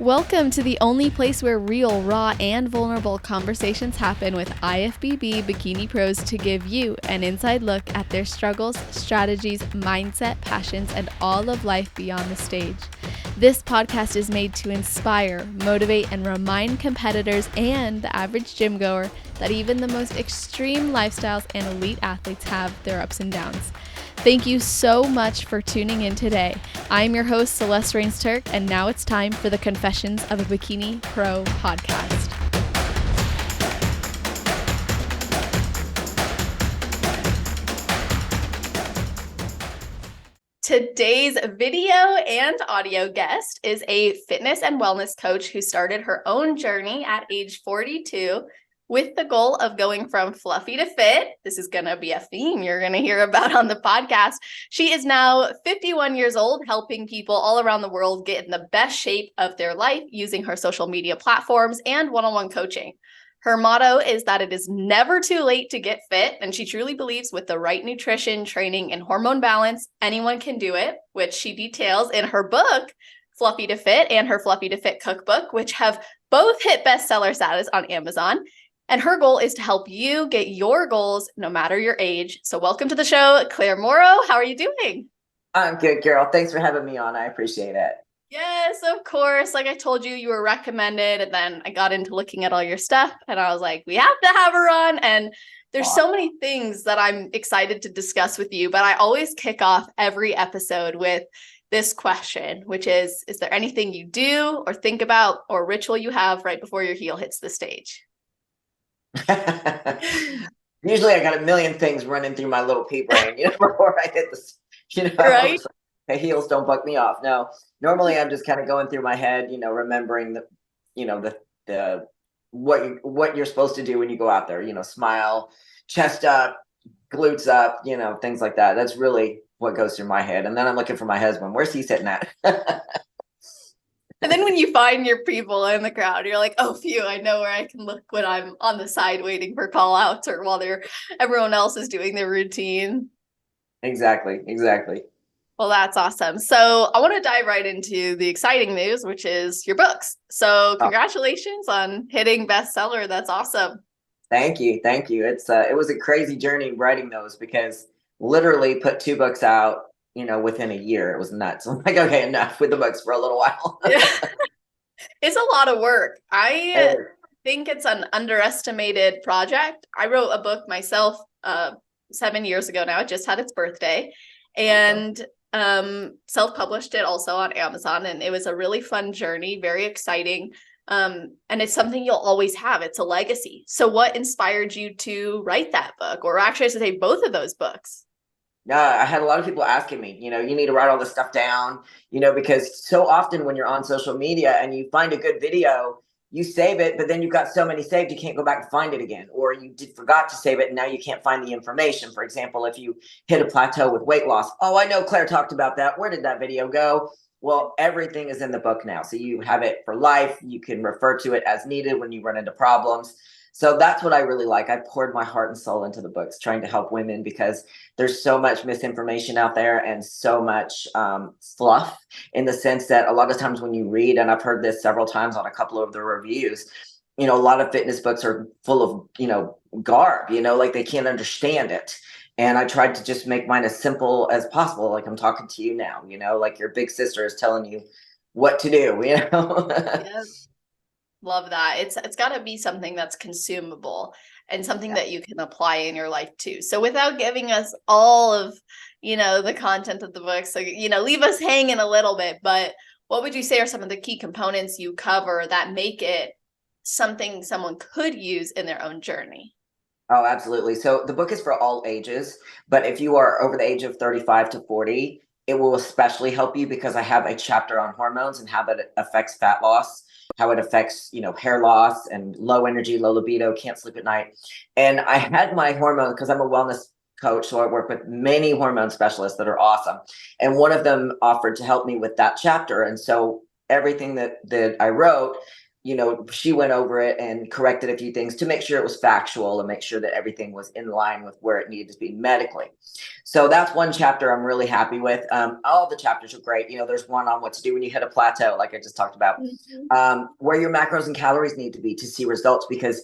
Welcome to the only place where real, raw, and vulnerable conversations happen with IFBB Bikini Pros to give you an inside look at their struggles, strategies, mindset, passions, and all of life beyond the stage. This podcast is made to inspire, motivate, and remind competitors and the average gym goer that even the most extreme lifestyles and elite athletes have their ups and downs. Thank you so much for tuning in today. I'm your host, Celeste Rains-Turk, and now it's time for the Confessions of a Bikini Pro podcast. Today's video and audio guest is a fitness and wellness coach who started her own journey at age 42 with the goal of going from fluffy to fit. This is going to be a theme you're going to hear about on the podcast. She is now 51 years old, helping people all around the world get in the best shape of their life using her social media platforms and one-on-one coaching. Her motto is that it is never too late to get fit, and she truly believes with the right nutrition, training, and hormone balance, anyone can do it, which she details in her book, Fluffy to Fit, and her Fluffy to Fit cookbook, which have both hit bestseller status on Amazon. And her goal is to help you get your goals no matter your age. So welcome to the show, Claire Morrow. How are you doing? I'm good, Carol. Thanks for having me on. I appreciate it. Yes, of course. Like I told you, you were recommended. And then I got into looking at all your stuff and I was like, we have to have her on. And there's so many things that I'm excited to discuss with you. But I always kick off every episode with this question, which is there anything you do or think about or ritual you have right before your heel hits the stage? Usually I got a million things running through my little pea brain, before I hit this, Right? so the heels don't buck me off. No, normally I'm just kind of going through my head, remembering the what you're supposed to do when you go out there, smile, chest up, glutes up, things like that. That's really what goes through my head. And then I'm looking for my husband. Where's he sitting at? And then when you find your people in the crowd, you're like, oh, phew, I know where I can look when I'm on the side waiting for call outs or while everyone else is doing their routine. Exactly. Well, that's awesome. So I want to dive right into the exciting news, which is your books. So congratulations on hitting bestseller. That's awesome. Thank you. It was a crazy journey writing those because literally put 2 books out, within a year. It was nuts. I'm like, okay, enough with the books for a little while. Yeah. It's a lot of work. I think it's an underestimated project. I wrote a book myself 7 years ago now. It just had its birthday and self-published it also on Amazon. And it was a really fun journey, very exciting. And it's something you'll always have. It's a legacy. So what inspired you to write that book? Or actually, I should say both of those books. I had a lot of people asking me, you need to write all this stuff down, because so often when you're on social media and you find a good video, you save it, but then you've got so many saved, you can't go back and find it again, or you forgot to save it and now you can't find the information. For example, if you hit a plateau with weight loss, oh, I know Claire talked about that. Where did that video go? Well, everything is in the book now. So you have it for life. You can refer to it as needed when you run into problems. So that's what I really like. I poured my heart and soul into the books, trying to help women because there's so much misinformation out there and so much fluff in the sense that a lot of times when you read, and I've heard this several times on a couple of the reviews, a lot of fitness books are full of, garb, like they can't understand it. And I tried to just make mine as simple as possible. Like I'm talking to you now, like your big sister is telling you what to do, Yes. Love that. It's got to be something that's consumable and something that you can apply in your life too. So without giving us all of, the content of the book, so, leave us hanging a little bit, but what would you say are some of the key components you cover that make it something someone could use in their own journey? Oh, absolutely. So the book is for all ages, but if you are over the age of 35 to 40, it will especially help you because I have a chapter on hormones and how that affects fat loss, how it affects, hair loss and low energy, low libido, can't sleep at night. And I had my hormone because I'm a wellness coach. So I work with many hormone specialists that are awesome. And one of them offered to help me with that chapter. And so everything that I wrote, she went over it and corrected a few things to make sure it was factual and make sure that everything was in line with where it needed to be medically. So that's one chapter I'm really happy with. All the chapters are great. There's one on what to do when you hit a plateau, like I just talked about, where your macros and calories need to be to see results, because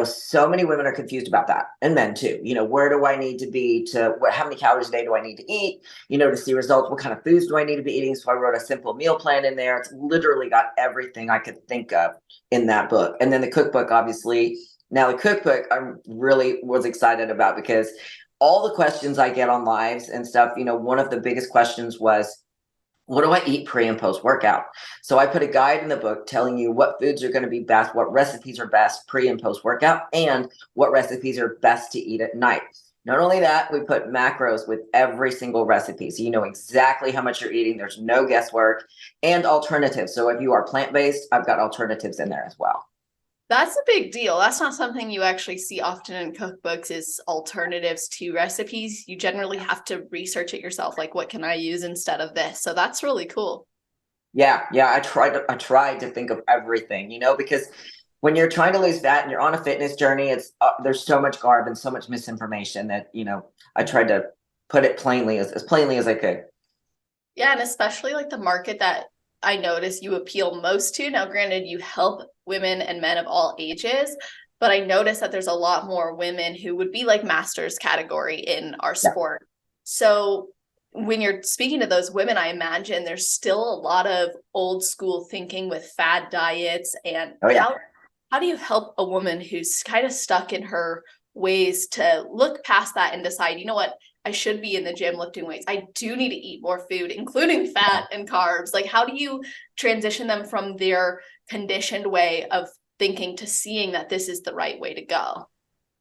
so many women are confused about that, and men too. Where do I need to be how many calories a day do I need to eat, to see results? What kind of foods do I need to be eating? So I wrote a simple meal plan in there. It's literally got everything I could think of in that book. And then the cookbook, obviously. Now the cookbook, I really was excited about, because all the questions I get on lives and stuff, one of the biggest questions was, what do I eat pre and post workout? So I put a guide in the book telling you what foods are going to be best, what recipes are best pre and post workout, and what recipes are best to eat at night. Not only that, we put macros with every single recipe. So you know exactly how much you're eating. There's no guesswork, and alternatives. So if you are plant-based, I've got alternatives in there as well. That's a big deal. That's not something you actually see often in cookbooks, is alternatives to recipes. You generally have to research it yourself. Like, what can I use instead of this? So that's really cool. Yeah. I tried to think of everything, because when you're trying to lose fat and you're on a fitness journey, it's there's so much garb and so much misinformation that, I tried to put it plainly as plainly as I could. Yeah. And especially like the market that I notice you appeal most to. Now, granted, you help women and men of all ages, but I notice that there's a lot more women who would be like masters category in our sport. So when you're speaking to those women, I imagine there's still a lot of old school thinking with fad diets. And how do you help a woman who's kind of stuck in her ways to look past that and decide, you know what, I should be in the gym lifting weights. I do need to eat more food, including fat and carbs. Like, how do you transition them from their conditioned way of thinking to seeing that this is the right way to go?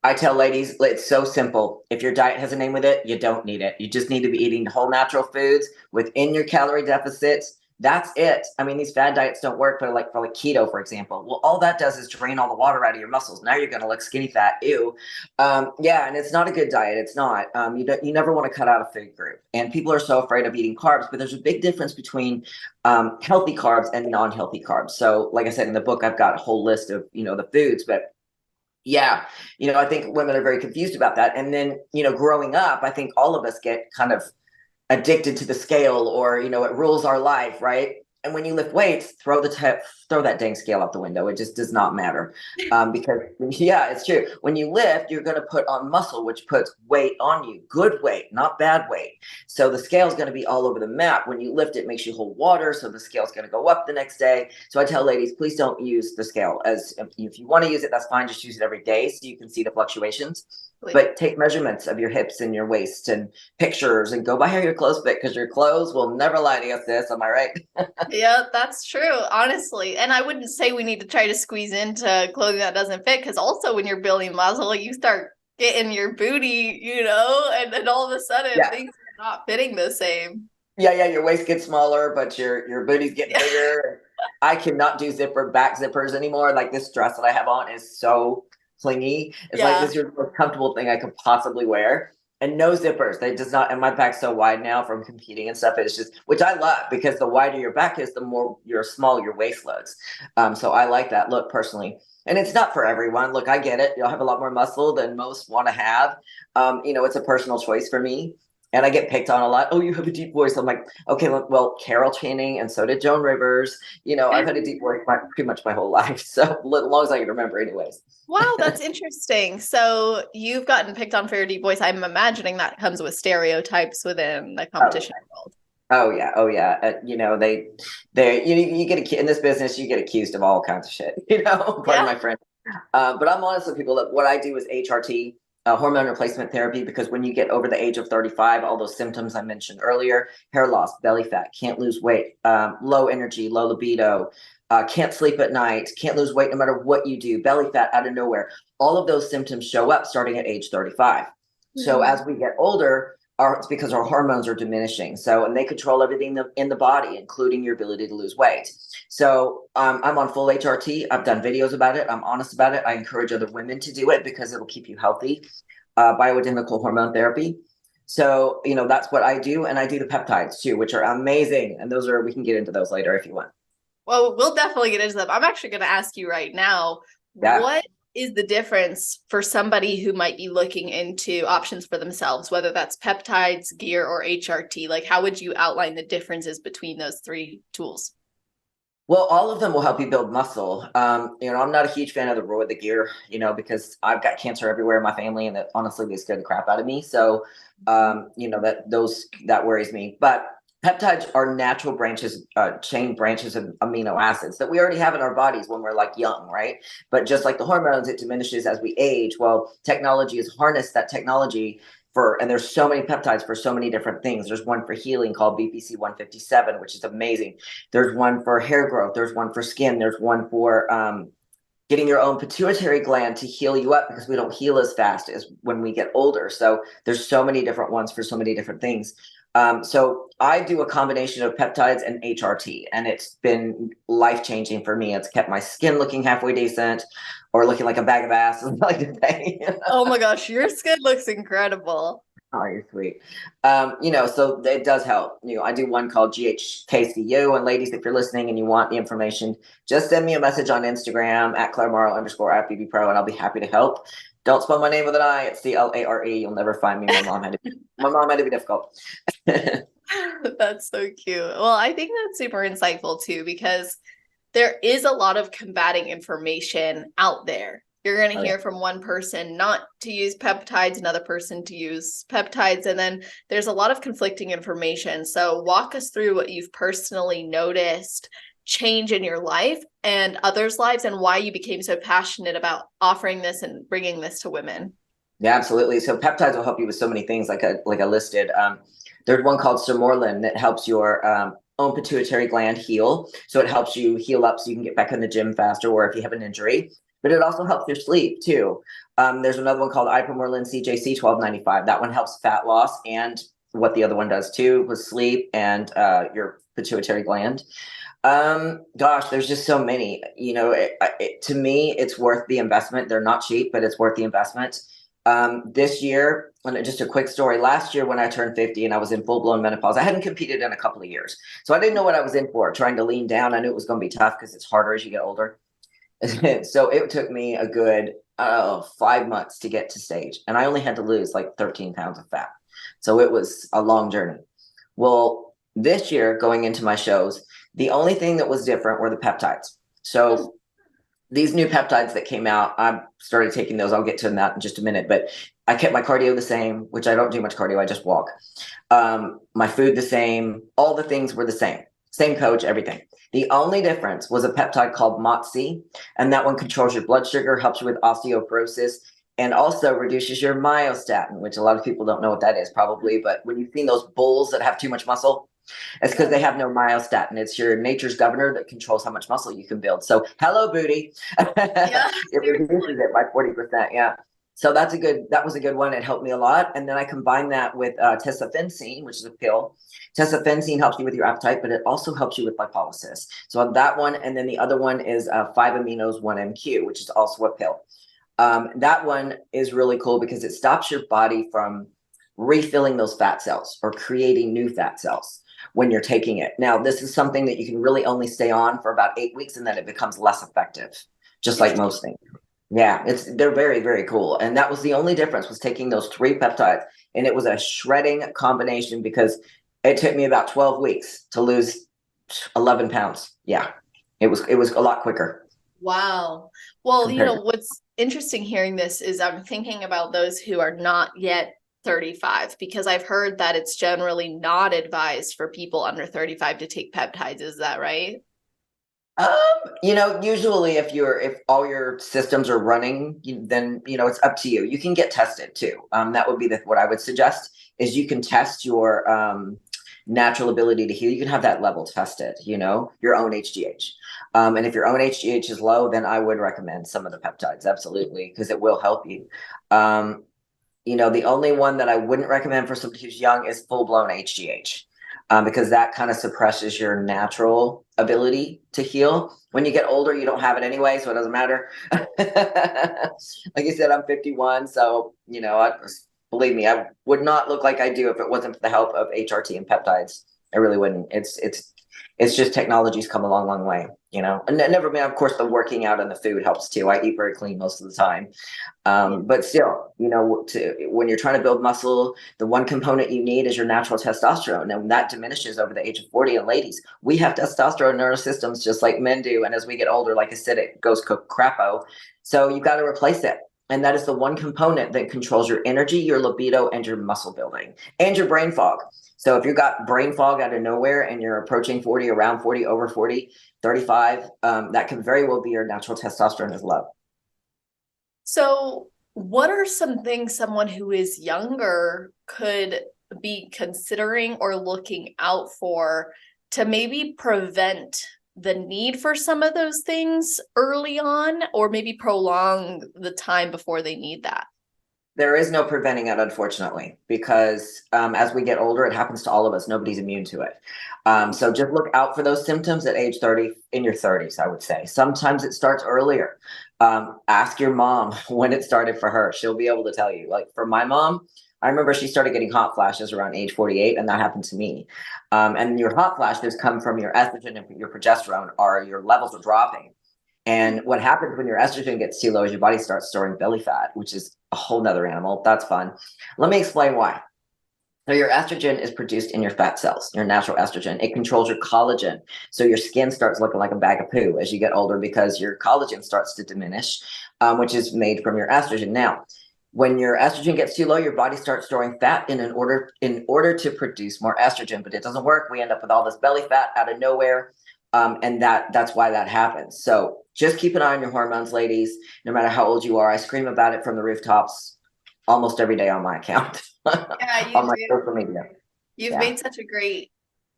I tell ladies, it's so simple. If your diet has a name with it, you don't need it. You just need to be eating whole natural foods within your calorie deficits. That's it. I mean, these fad diets don't work, but for keto, for example, well, all that does is drain all the water out of your muscles. Now you're going to look skinny fat. Ew. And it's not a good diet. It's not. You never want to cut out a food group. And people are so afraid of eating carbs, but there's a big difference between healthy carbs and non-healthy carbs. So, like I said in the book, I've got a whole list of the foods, but yeah, I think women are very confused about that. And then growing up, I think all of us get kind of addicted to the scale, or it rules our life, right? And when you lift weights, throw that dang scale out the window. It just does not matter, because it's true. When you lift, you're going to put on muscle, which puts weight on you. Good weight, not bad weight. So the scale is going to be all over the map. When you lift, it makes you hold water, so the scale is going to go up the next day. So I tell ladies, please don't use the scale. If you want to use it, that's fine. Just use it every day so you can see the fluctuations. But take measurements of your hips and your waist and pictures, and go by how your clothes fit, because your clothes will never lie to you, sis. Am I right? Yeah, that's true, honestly. And I wouldn't say we need to try to squeeze into clothing that doesn't fit, because also when you're building muscle, you start getting your booty, and then all of a sudden things are not fitting the same. Yeah, your waist gets smaller, but your booty's getting bigger. I cannot do back zippers anymore. Like, this dress that I have on is so clingy. It's like, this is the most comfortable thing I could possibly wear. And no zippers. They does not, and my back's so wide now from competing and stuff. It's just, which I love, because the wider your back is, the more small your waist looks. So I like that look personally. And it's not for everyone. Look, I get it. You'll have a lot more muscle than most want to have. It's a personal choice for me. And I get picked on a lot. Oh, you have a deep voice. I'm like, okay, look, well, Carol Channing, and so did Joan Rivers. I've had a deep voice pretty much my whole life. So as long as I can remember anyways. Wow, that's interesting. So you've gotten picked on for your deep voice. I'm imagining that comes with stereotypes within the competition world. Oh yeah. They you get in this business, you get accused of all kinds of shit. Pardon my friend. But I'm honest with people. That what I do is HRT. Hormone replacement therapy, because when you get over the age of 35, all those symptoms I mentioned earlier, hair loss, belly fat, can't lose weight, low energy, low libido, can't sleep at night, can't lose weight no matter what you do, belly fat out of nowhere, all of those symptoms show up starting at age 35. So as we get older, it's because our hormones are diminishing. So, and they control everything in the body, including your ability to lose weight. So I'm on full HRT. I've done videos about it. I'm honest about it. I encourage other women to do it, because it'll keep you healthy. Bioidentical hormone therapy. So, that's what I do. And I do the peptides too, which are amazing. And we can get into those later if you want. Well, we'll definitely get into them. I'm actually going to ask you right now, Yeah. what is the difference for somebody who might be looking into options for themselves, whether that's peptides, gear, or HRT? Like, how would you outline the differences between those three tools? Well, all of them will help you build muscle. I'm not a huge fan of the gear, because I've got cancer everywhere in my family, and that honestly they scare the crap out of me. So, that worries me. But peptides are natural branches, chain branches of amino acids that we already have in our bodies when we're like young, right? But just like the hormones, it diminishes as we age. Well, technology has harnessed that technology and there's so many peptides for so many different things. There's one for healing called BPC 157, which is amazing. There's one for hair growth. There's one for skin. There's one for getting your own pituitary gland to heal you up, because we don't heal as fast as when we get older. So there's so many different ones for so many different things. So I do a combination of peptides and HRT, and it's been life-changing for me. It's kept my skin looking halfway decent, or looking like a bag of ass, as I like to say. Oh my gosh, your skin looks incredible. Oh, you're sweet. So it does help. I do one called GHKCU. And ladies, if you're listening and you want the information, just send me a message on Instagram at @ClareMorrow_@BBPro, and I'll be happy to help. Don't spell my name with an I. It's CLARE. You'll never find me. My mom had to be difficult. That's so cute. Well, I think that's super insightful too, because there is a lot of combating information out there. You're going to hear from one person not to use peptides, another person to use peptides, and then there's a lot of conflicting information. So walk us through what you've personally noticed change in your life and others' lives, and why you became so passionate about offering this and bringing this to women. Yeah, absolutely. So peptides will help you with so many things, like I listed. There's one called Sermorelin that helps your own pituitary gland heal. So it helps you heal up so you can get back in the gym faster, or if you have an injury. But it also helps your sleep too. There's another one called Ipamorelin CJC 1295. That one helps fat loss, and what the other one does too with sleep and your pituitary gland. There's just so many. To me, it's worth the investment. They're not cheap, but it's worth the investment. This year, and just a quick story, last year when I turned 50 and I was in full-blown menopause, I hadn't competed in a couple of years. So I didn't know what I was in for, trying to lean down. I knew it was going to be tough because it's harder as you get older. So it took me a good 5 months to get to stage, and I only had to lose like 13 pounds of fat. So it was a long journey. Well, this year going into my shows, the only thing that was different were the peptides. So these new peptides that came out, I started taking those. I'll get to that in just a minute, but I kept my cardio the same, which I don't do much cardio. I just walk. My food the same. All the things were the same. Same coach, everything. The only difference was a peptide called MOTS-c, and that one controls your blood sugar, helps you with osteoporosis, and also reduces your myostatin, which a lot of people don't know what that is probably. But when you've seen those bulls that have too much muscle, it's because they have no myostatin. It's your nature's governor that controls how much muscle you can build. So hello, booty. Yeah, it reduces it by 40%. Yeah. So that was a good one. It helped me a lot. And then I combined that with tesofensine, which is a pill. Tesofensine helps you with your appetite, but it also helps you with lipolysis. So on that one, and then the other one is 5-aminos 1-MQ, which is also a pill. That one is really cool because it stops your body from refilling those fat cells or creating new fat cells when you're taking it. Now, this is something that you can really only stay on for about 8 weeks, and then it becomes less effective, just like most things. Yeah, they're very, very cool. And that was the only difference, was taking those 3 peptides. And it was a shredding combination because it took me about 12 weeks to lose 11 pounds. Yeah, it was a lot quicker. Wow. Well, what's interesting hearing this is I'm thinking about those who are not yet 35, because I've heard that it's generally not advised for people under 35 to take peptides. Is that right? Usually if all your systems are running, then, it's up to you. You can get tested too. That would be what I would suggest, is you can test your natural ability to heal. You can have that level tested, your own HGH. And if your own HGH is low, then I would recommend some of the peptides. Absolutely. Because it will help you. The only one that I wouldn't recommend for somebody who's young is full-blown HGH. Because that kind of suppresses your natural ability to heal. When you get older, you don't have it anyway, so it doesn't matter. Like I said, I'm 51, so believe me, I would not look like I do if it wasn't for the help of HRT and peptides. I really wouldn't. It's It's just technology's come a long, long way, you know. And never mind, of course, the working out and the food helps too. I eat very clean most of the time. But still, you know, when you're trying to build muscle, the one component you need is your natural testosterone. And that diminishes over the age of 40. And ladies, we have testosterone in our systems just like men do. And as we get older, like I said, it goes crapo. So you got to replace it. And that is the one component that controls your energy, your libido, and your muscle building, and your brain fog. So if you've got brain fog out of nowhere and you're approaching 40, around 40, over 40, 35, that can very well be your natural testosterone is low. So, what are some things someone who is younger could be considering or looking out for to maybe prevent the need for some of those things early on, or maybe prolong the time before they need that? There is no preventing it, unfortunately, because as we get older, it happens to all of us. Nobody's immune to it. So just look out for those symptoms at age 30, in your 30s, I would say. Sometimes it starts earlier. Ask your mom when it started for her. She'll be able to tell you. Like for my mom, I remember she started getting hot flashes around age 48, and that happened to me. And your hot flashes come from your estrogen and your progesterone, or your levels are dropping. And what happens when your estrogen gets too low is your body starts storing belly fat, which is a whole nother animal. That's fun. Let me explain why. So your estrogen is produced in your fat cells, your natural estrogen. It controls your collagen. So your skin starts looking like a bag of poo as you get older because your collagen starts to diminish, which is made from your estrogen. Now, when your estrogen gets too low, your body starts storing fat in order to produce more estrogen, but it doesn't work. We end up with all this belly fat out of nowhere. And that's why that happens. So just keep an eye on your hormones, ladies, no matter how old you are. I scream about it from the rooftops almost every day on my account, Yeah, you on my do. social media. You've Yeah. made such a great,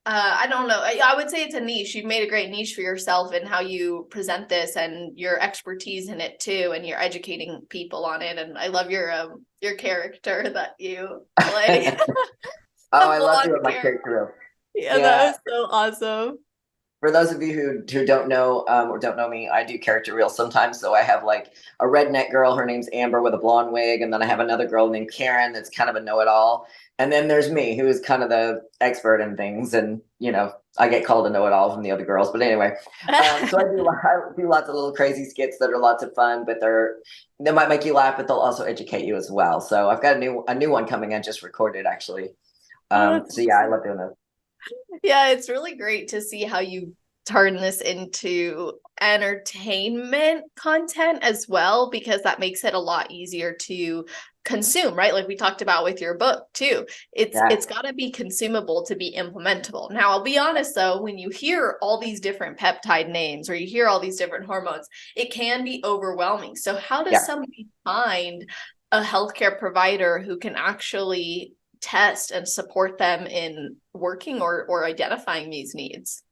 I don't know, I would say it's a niche. You've made a great niche for yourself in how you present this and your expertise in it too, and you're educating people on it. And I love your character that you play. Oh, The I love blonde doing my character. character. Yeah, that Yeah. was so awesome. For those of you who don't know or don't know me, I do character reels sometimes. So I have like a redneck girl, her name's Amber with a blonde wig, and then I have another girl named Karen that's kind of a know-it-all. And then there's me, who is kind of the expert in things, and you know, I get called a know-it-all from the other girls. But anyway, so I do lots of little crazy skits that are lots of fun, but they might make you laugh, but they'll also educate you as well. So I've got a new one coming. I just recorded actually. Oh, that's So yeah, I awesome. love doing those. Yeah, it's really great to see how you turn this into entertainment content as well, because that makes it a lot easier to consume, right? Like we talked about with your book too. Yeah. It's got to be consumable to be implementable. Now, I'll be honest though, when you hear all these different peptide names or you hear all these different hormones, it can be overwhelming. So how does Yeah. somebody find a healthcare provider who can actually test and support them in working or identifying these needs?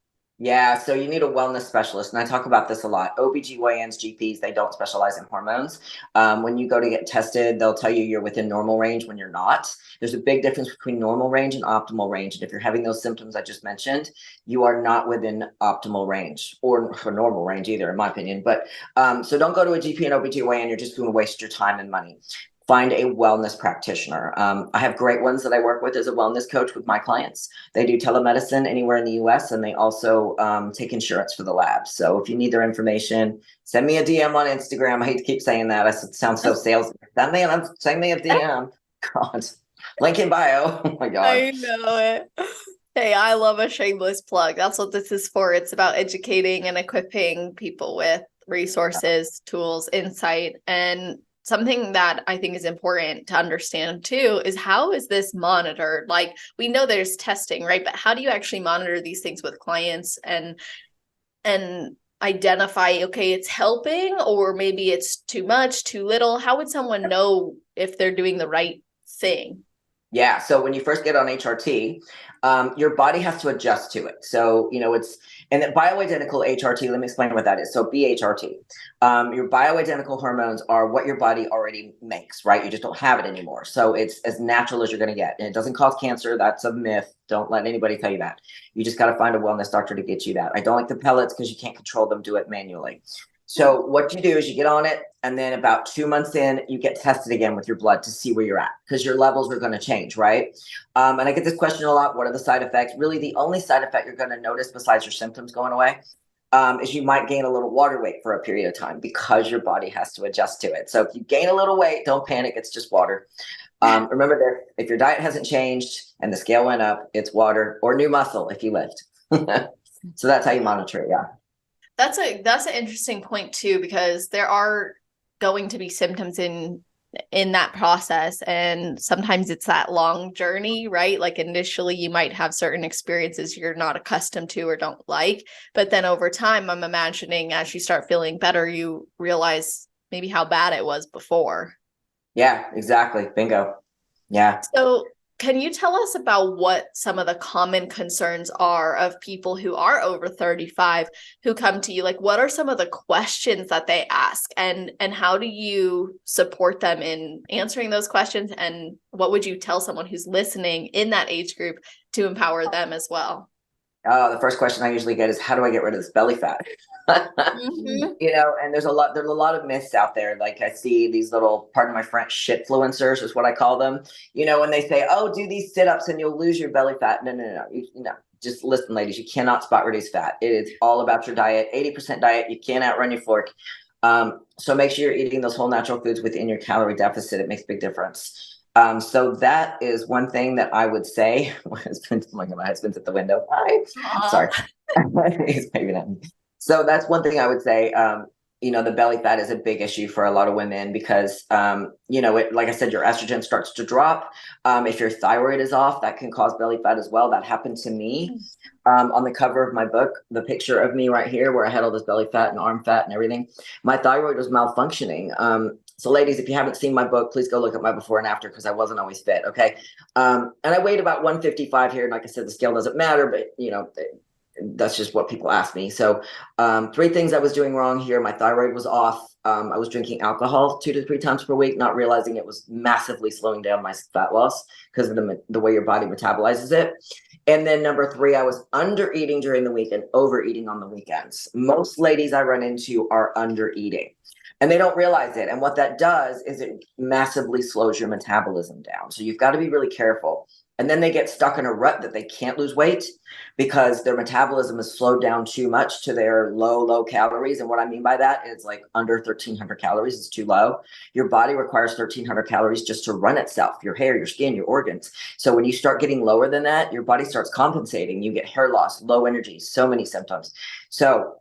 Yeah, so you need a wellness specialist. And I talk about this a lot. OBGYNs, GPs, they don't specialize in hormones. When you go to get tested, they'll tell you you're within normal range when you're not. There's a big difference between normal range and optimal range. And if you're having those symptoms I just mentioned, you are not within optimal range or for normal range either, in my opinion. But so don't go to a GP and OBGYN. You're just going to waste your time and money. Find a wellness practitioner. I have great ones that I work with as a wellness coach with my clients. They do telemedicine anywhere in the US, and they also take insurance for the labs. So if you need their information, send me a DM on Instagram. I hate to keep saying that. I sound so salesy. Send me a DM. God. Link in bio. Oh my God. I know it. Hey, I love a shameless plug. That's what this is for. It's about educating and equipping people with resources, tools, insight. And something that I think is important to understand too is, how is this monitored? Like, we know there's testing, right? But how do you actually monitor these things with clients and identify, okay, it's helping, or maybe it's too much, too little? How would someone know if they're doing the right thing? Yeah. So when you first get on HRT, your body has to adjust to it. So, you know, and the bioidentical HRT, let me explain what that is. So BHRT, your bioidentical hormones are what your body already makes, right? You just don't have it anymore. So it's as natural as you're going to get. And it doesn't cause cancer. That's a myth. Don't let anybody tell you that. You just got to find a wellness doctor to get you that. I don't like the pellets because you can't control them. Do it manually. So what you do is you get on it, and then about 2 months in, you get tested again with your blood to see where you're at, because your levels are going to change, right? And I get this question a lot. What are the side effects? Really, the only side effect you're going to notice besides your symptoms going away is you might gain a little water weight for a period of time because your body has to adjust to it. So if you gain a little weight, don't panic. It's just water. Remember that if your diet hasn't changed and the scale went up, it's water or new muscle if you lift. So that's how you monitor it. Yeah. That's an interesting point too, because there are going to be symptoms in that process, and sometimes it's that long journey, right? Like initially you might have certain experiences you're not accustomed to or don't like, but then over time, I'm imagining as you start feeling better, you realize maybe how bad it was before. Yeah, exactly. Bingo. Yeah. So, can you tell us about what some of the common concerns are of people who are over 35 who come to you? Like, what are some of the questions that they ask, and how do you support them in answering those questions? And what would you tell someone who's listening in that age group to empower them as well? The first question I usually get is, how do I get rid of this belly fat? Mm-hmm. And there's a lot of myths out there. Like I see these little, pardon my French, shitfluencers is what I call them. When they say, "Oh, do these sit-ups and you'll lose your belly fat." No, no, no, no. Just listen, ladies. You cannot spot reduce fat. It is all about your diet. 80% diet. You can't outrun your fork. So make sure you're eating those whole natural foods within your calorie deficit. It makes a big difference. So that is one thing that I would say. My husband, oh my God, my husband's at the window. Hi. Sorry. He's waving at me. So that's one thing I would say. The belly fat is a big issue for a lot of women because, like I said, your estrogen starts to drop. If your thyroid is off, that can cause belly fat as well. That happened to me. On the cover of my book, the picture of me right here, where I had all this belly fat and arm fat and everything, my thyroid was malfunctioning. So ladies, if you haven't seen my book, please go look at my before and after, because I wasn't always fit. Okay. And I weighed about 155 here. And like I said, the scale doesn't matter, but that's just what people ask me. So 3 things I was doing wrong here. My thyroid was off. I was drinking alcohol 2 to 3 times per week, not realizing it was massively slowing down my fat loss because of the way your body metabolizes it. And then number 3, I was under eating during the week and overeating on the weekends. Most ladies I run into are under eating, and they don't realize it. And what that does is it massively slows your metabolism down. So you've got to be really careful. And then they get stuck in a rut that they can't lose weight because their metabolism is slowed down too much to their low calories. And what I mean by that is like under 1,300 calories is too low. Your body requires 1,300 calories just to run itself, your hair, your skin, your organs. So when you start getting lower than that, your body starts compensating. You get hair loss, low energy, so many symptoms. So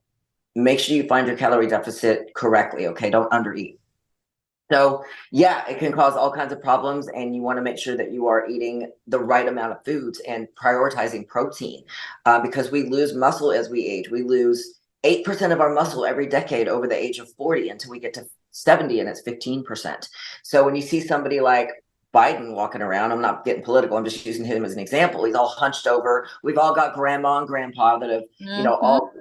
make sure you find your calorie deficit correctly. Okay. Don't undereat. So yeah, it can cause all kinds of problems, and you want to make sure that you are eating the right amount of foods and prioritizing protein, because we lose muscle as we age. We lose 8% of our muscle every decade over the age of 40 until we get to 70, and it's 15%. So when you see somebody like Biden walking around, I'm not getting political, I'm just using him as an example. He's all hunched over. We've all got grandma and grandpa that have, all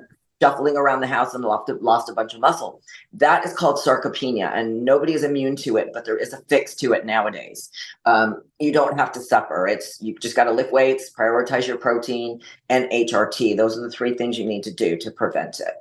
shuffling around the house and lost a bunch of muscle. That is called sarcopenia, and nobody is immune to it, but there is a fix to it nowadays. You don't have to suffer. You just got to lift weights, prioritize your protein, and HRT. Those are the 3 things you need to do to prevent it.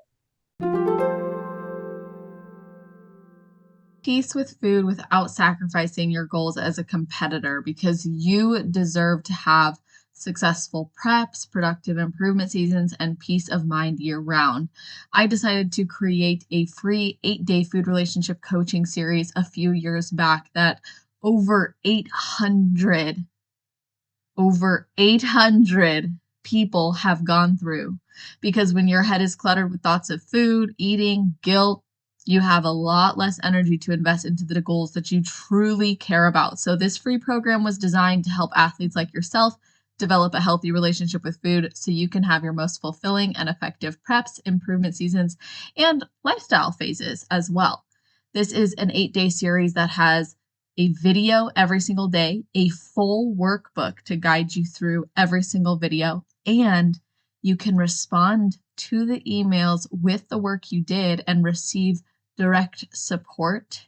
Peace with food without sacrificing your goals as a competitor, because you deserve to have successful preps, productive improvement seasons, and peace of mind year round. I decided to create a free 8-day food relationship coaching series a few years back that over 800 people have gone through. Because when your head is cluttered with thoughts of food, eating, guilt, you have a lot less energy to invest into the goals that you truly care about. So this free program was designed to help athletes like yourself develop a healthy relationship with food so you can have your most fulfilling and effective preps, improvement seasons, and lifestyle phases as well. This is an 8-day series that has a video every single day, a full workbook to guide you through every single video, and you can respond to the emails with the work you did and receive direct support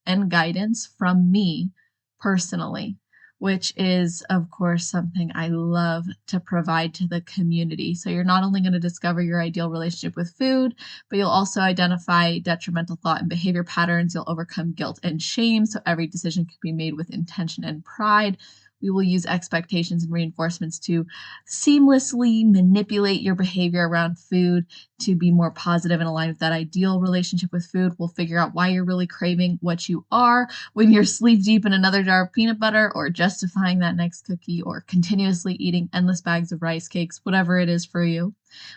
and guidance from me personally. which is, of course, something I love to provide to the community. So you're not only going to discover your ideal relationship with food, but you'll also identify detrimental thought and behavior patterns. You'll overcome guilt and shame, so every decision can be made with intention and pride. We will use expectations and reinforcements to seamlessly manipulate your behavior around food to be more positive and aligned with that ideal relationship with food. We'll figure out why you're really craving what you are when you're sleep deep in another jar of peanut butter, or justifying that next cookie, or continuously eating endless bags of rice cakes, whatever it is for you.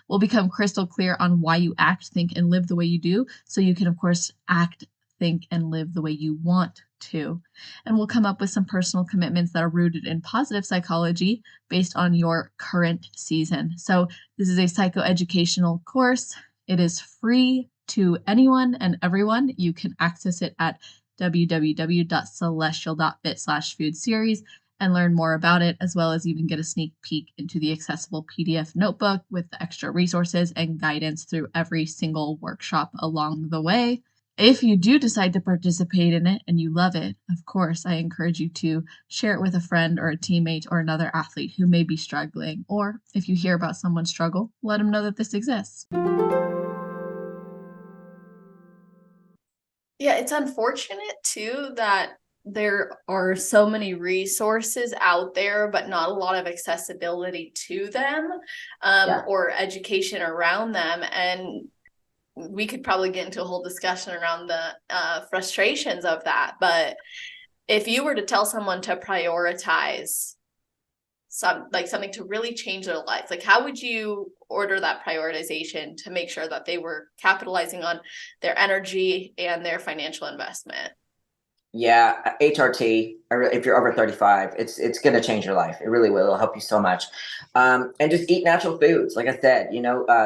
We'll become crystal clear on why you act, think, and live the way you do, so you can, of course, act, think, and live the way you want to. And we'll come up with some personal commitments that are rooted in positive psychology based on your current season. So this is a psychoeducational course. It is free to anyone and everyone. You can access it at www.celestial.fit/food series and learn more about it, as well as even get a sneak peek into the accessible PDF notebook with the extra resources and guidance through every single workshop along the way. If you do decide to participate in it and you love it, of course, I encourage you to share it with a friend or a teammate or another athlete who may be struggling. Or if you hear about someone's struggle, let them know that this exists. Yeah, it's unfortunate too that there are so many resources out there, but not a lot of accessibility to them, or education around them. And we could probably get into a whole discussion around the frustrations of that. But if you were to tell someone to prioritize something to really change their life, like how would you order that prioritization to make sure that they were capitalizing on their energy and their financial investment? Yeah, HRT, if you're over 35, it's going to change your life. It really will. It'll help you so much. And just eat natural foods. Like I said,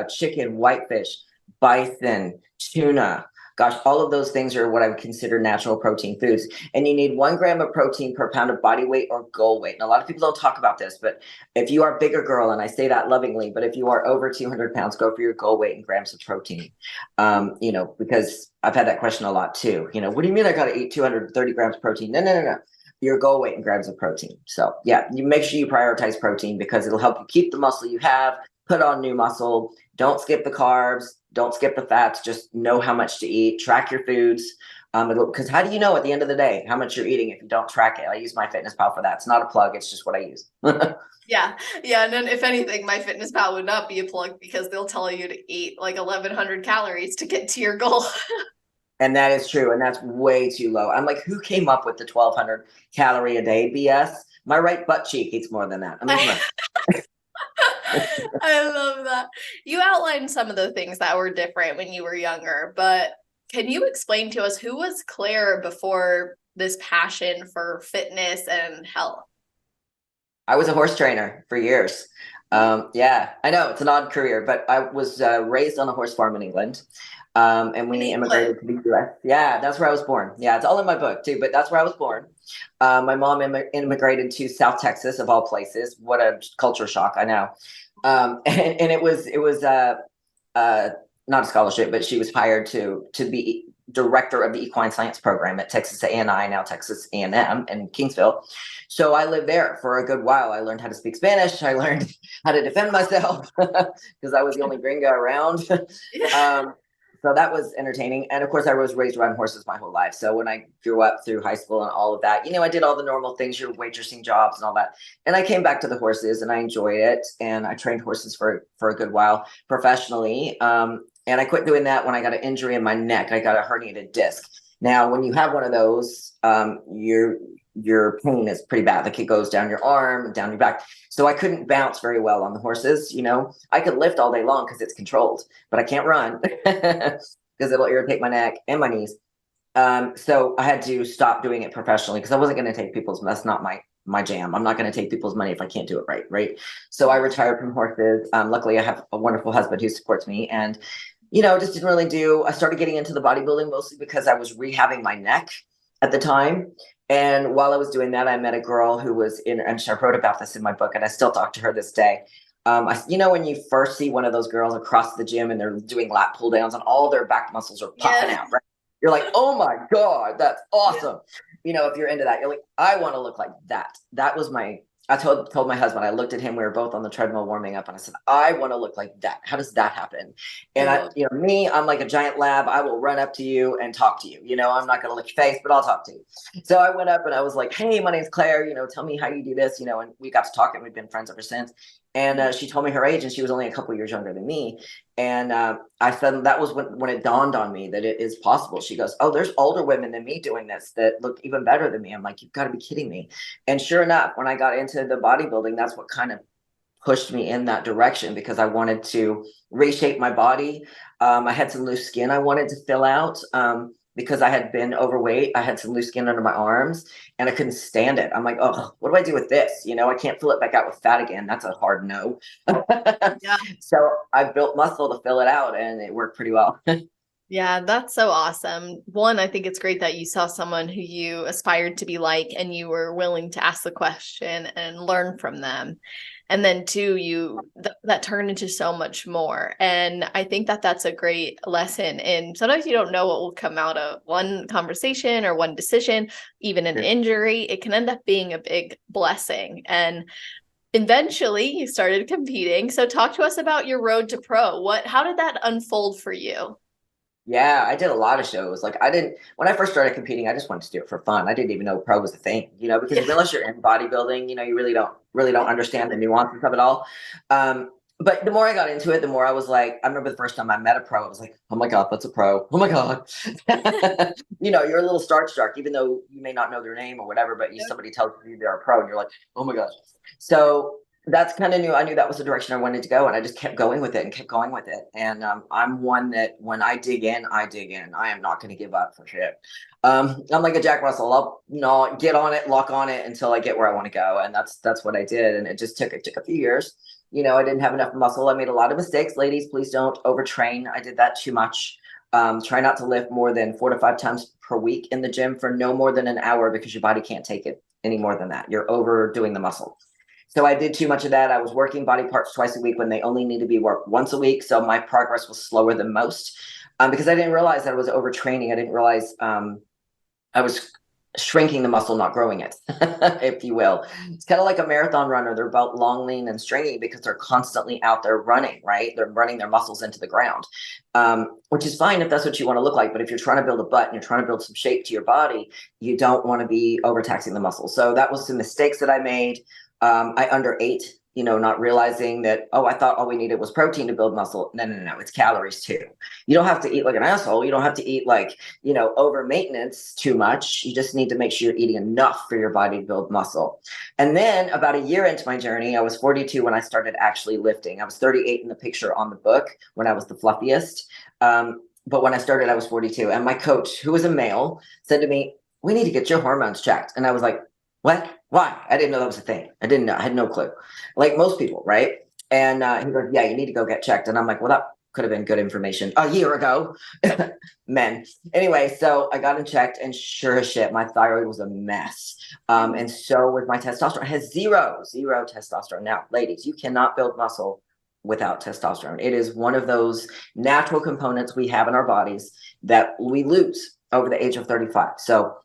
chicken, whitefish, bison, tuna. Gosh, all of those things are what I would consider natural protein foods. And you need 1 gram of protein per pound of body weight or goal weight. And a lot of people don't talk about this, but if you are a bigger girl, and I say that lovingly, but if you are over 200 pounds, go for your goal weight in grams of protein. Because I've had that question a lot too. What do you mean I got to eat 230 grams of protein? No. Your goal weight in grams of protein. So yeah, you make sure you prioritize protein because it'll help you keep the muscle you have, put on new muscle. Don't skip the carbs. Don't skip the fats. Just know how much to eat. Track your foods. Because how do you know at the end of the day how much you're eating if you don't track it? I use MyFitnessPal for that. It's not a plug. It's just what I use. Yeah. And then if anything, MyFitnessPal would not be a plug because they'll tell you to eat like 1,100 calories to get to your goal. And that is true. And that's way too low. I'm like, who came up with the 1,200 calorie a day BS? My right butt cheek eats more than that. I love that. You outlined some of the things that were different when you were younger, but can you explain to us who was Claire before this passion for fitness and health? I was a horse trainer for years. Yeah, I know it's an odd career, but I was raised on a horse farm in England. And we immigrated to the US. Yeah, that's where I was born. Yeah, it's all in my book too, but that's where I was born. My mom immigrated to South Texas, of all places. What a culture shock, I know. And it was not a scholarship, but she was hired to be director of the equine science program at Texas A&I, now Texas A&M in Kingsville. So I lived there for a good while. I learned how to speak Spanish. I learned how to defend myself because I was the only gringa around. So that was entertaining. And of course, I was raised around horses my whole life. So when I grew up through high school and all of that, I did all the normal things, your waitressing jobs and all that. And I came back to the horses and I enjoyed it. And I trained horses for a good while professionally. And I quit doing that when I got an injury in my neck. I got a herniated disc. Now, when you have one of those, your pain is pretty bad. Like it goes down your arm, down your back. So I couldn't bounce very well on the horses. I could lift all day long because it's controlled, but I can't run because it'll irritate my neck and my knees. So I had to stop doing it professionally because I wasn't going to take people's, that's not my jam. I'm not going to take people's money if I can't do it right. Right. So I retired from horses. Luckily I have a wonderful husband who supports me and, just didn't really I started getting into the bodybuilding mostly because I was rehabbing my neck at the time. And while I was doing that, I met a girl who was and I wrote about this in my book and I still talk to her this day. When you first see one of those girls across the gym and they're doing lat pull downs and all their back muscles are popping out, right? You're like, oh my God, that's awesome. if you're into that, you're like, I want to look like that. That was I told my husband, I looked at him, we were both on the treadmill warming up, and I said, I want to look like that. How does that happen? And I'm like a giant lab. I will run up to you and talk to you. I'm not going to lick your face, but I'll talk to you. So I went up and I was like, hey, my name's Claire, tell me how you do this, and we got to talking. We've been friends ever since. And she told me her age, and she was only a couple years younger than me. And I said, that was when it dawned on me that it is possible. She goes, oh, there's older women than me doing this that look even better than me. I'm like, you've got to be kidding me. And sure enough, when I got into the bodybuilding, that's what kind of pushed me in that direction, because I wanted to reshape my body. I had some loose skin I wanted to fill out. Because I had been overweight, I had some loose skin under my arms and I couldn't stand it. I'm like, oh, what do I do with this? I can't fill it back out with fat again. That's a hard no. Yeah. So I built muscle to fill it out, and it worked pretty well. Yeah, that's so awesome. One, I think it's great that you saw someone who you aspired to be like, and you were willing to ask the question and learn from them. And then two, that turned into so much more. And I think that that's a great lesson. And sometimes you don't know what will come out of one conversation or one decision, even an injury. It can end up being a big blessing. And eventually you started competing. So talk to us about your road to pro. How did that unfold for you? Yeah, I did a lot of shows. Like when I first started competing, I just wanted to do it for fun. I didn't even know pro was a thing, because unless you're in bodybuilding, you really don't understand the nuances of it all. But the more I got into it, the more I was like, I remember the first time I met a pro, I was like, oh my God, that's a pro. Oh my God. You're a little starstruck, even though you may not know their name or whatever, but somebody tells you they're a pro and you're like, oh my gosh. So that's kind of new. I knew that was the direction I wanted to go, and I just kept going with it and kept going with it. And I'm one that when I dig in, I dig in. I am not going to give up for shit. I'm like a Jack Russell. I'll not get on it, lock on it until I get where I want to go. And that's what I did. And it took a few years. I didn't have enough muscle. I made a lot of mistakes. Ladies, please don't overtrain. I did that too much. Try not to lift more than 4 to 5 times per week in the gym for no more than an hour, because your body can't take it any more than that. You're overdoing the muscle. So I did too much of that. I was working body parts twice a week when they only need to be worked once a week. So my progress was slower than most, because I didn't realize that I was overtraining. I didn't realize I was shrinking the muscle, not growing it, if you will. It's kind of like a marathon runner. They're both long, lean, and stringy because they're constantly out there running, right? They're running their muscles into the ground, which is fine if that's what you want to look like. But if you're trying to build a butt and you're trying to build some shape to your body, you don't want to be overtaxing the muscle. So that was some mistakes that I made. I underate, not realizing that, I thought all we needed was protein to build muscle. No, it's calories too. You don't have to eat like an asshole. You don't have to eat like, over maintenance too much. You just need to make sure you're eating enough for your body to build muscle. And then about a year into my journey, I was 42 when I started actually lifting. I was 38 in the picture on the book when I was the fluffiest. But when I started, I was 42. And my coach, who was a male, said to me, we need to get your hormones checked. And I was like, what? Why? I didn't know that was a thing. I didn't know. I had no clue. Like most people, right? And he goes, yeah, you need to go get checked. And I'm like, well, that could have been good information a year ago. Men. Anyway, so I got him checked, and sure as shit, my thyroid was a mess. And so was my testosterone. I had zero testosterone. Now, ladies, you cannot build muscle without testosterone. It is one of those natural components we have in our bodies that we lose over the age of 35. So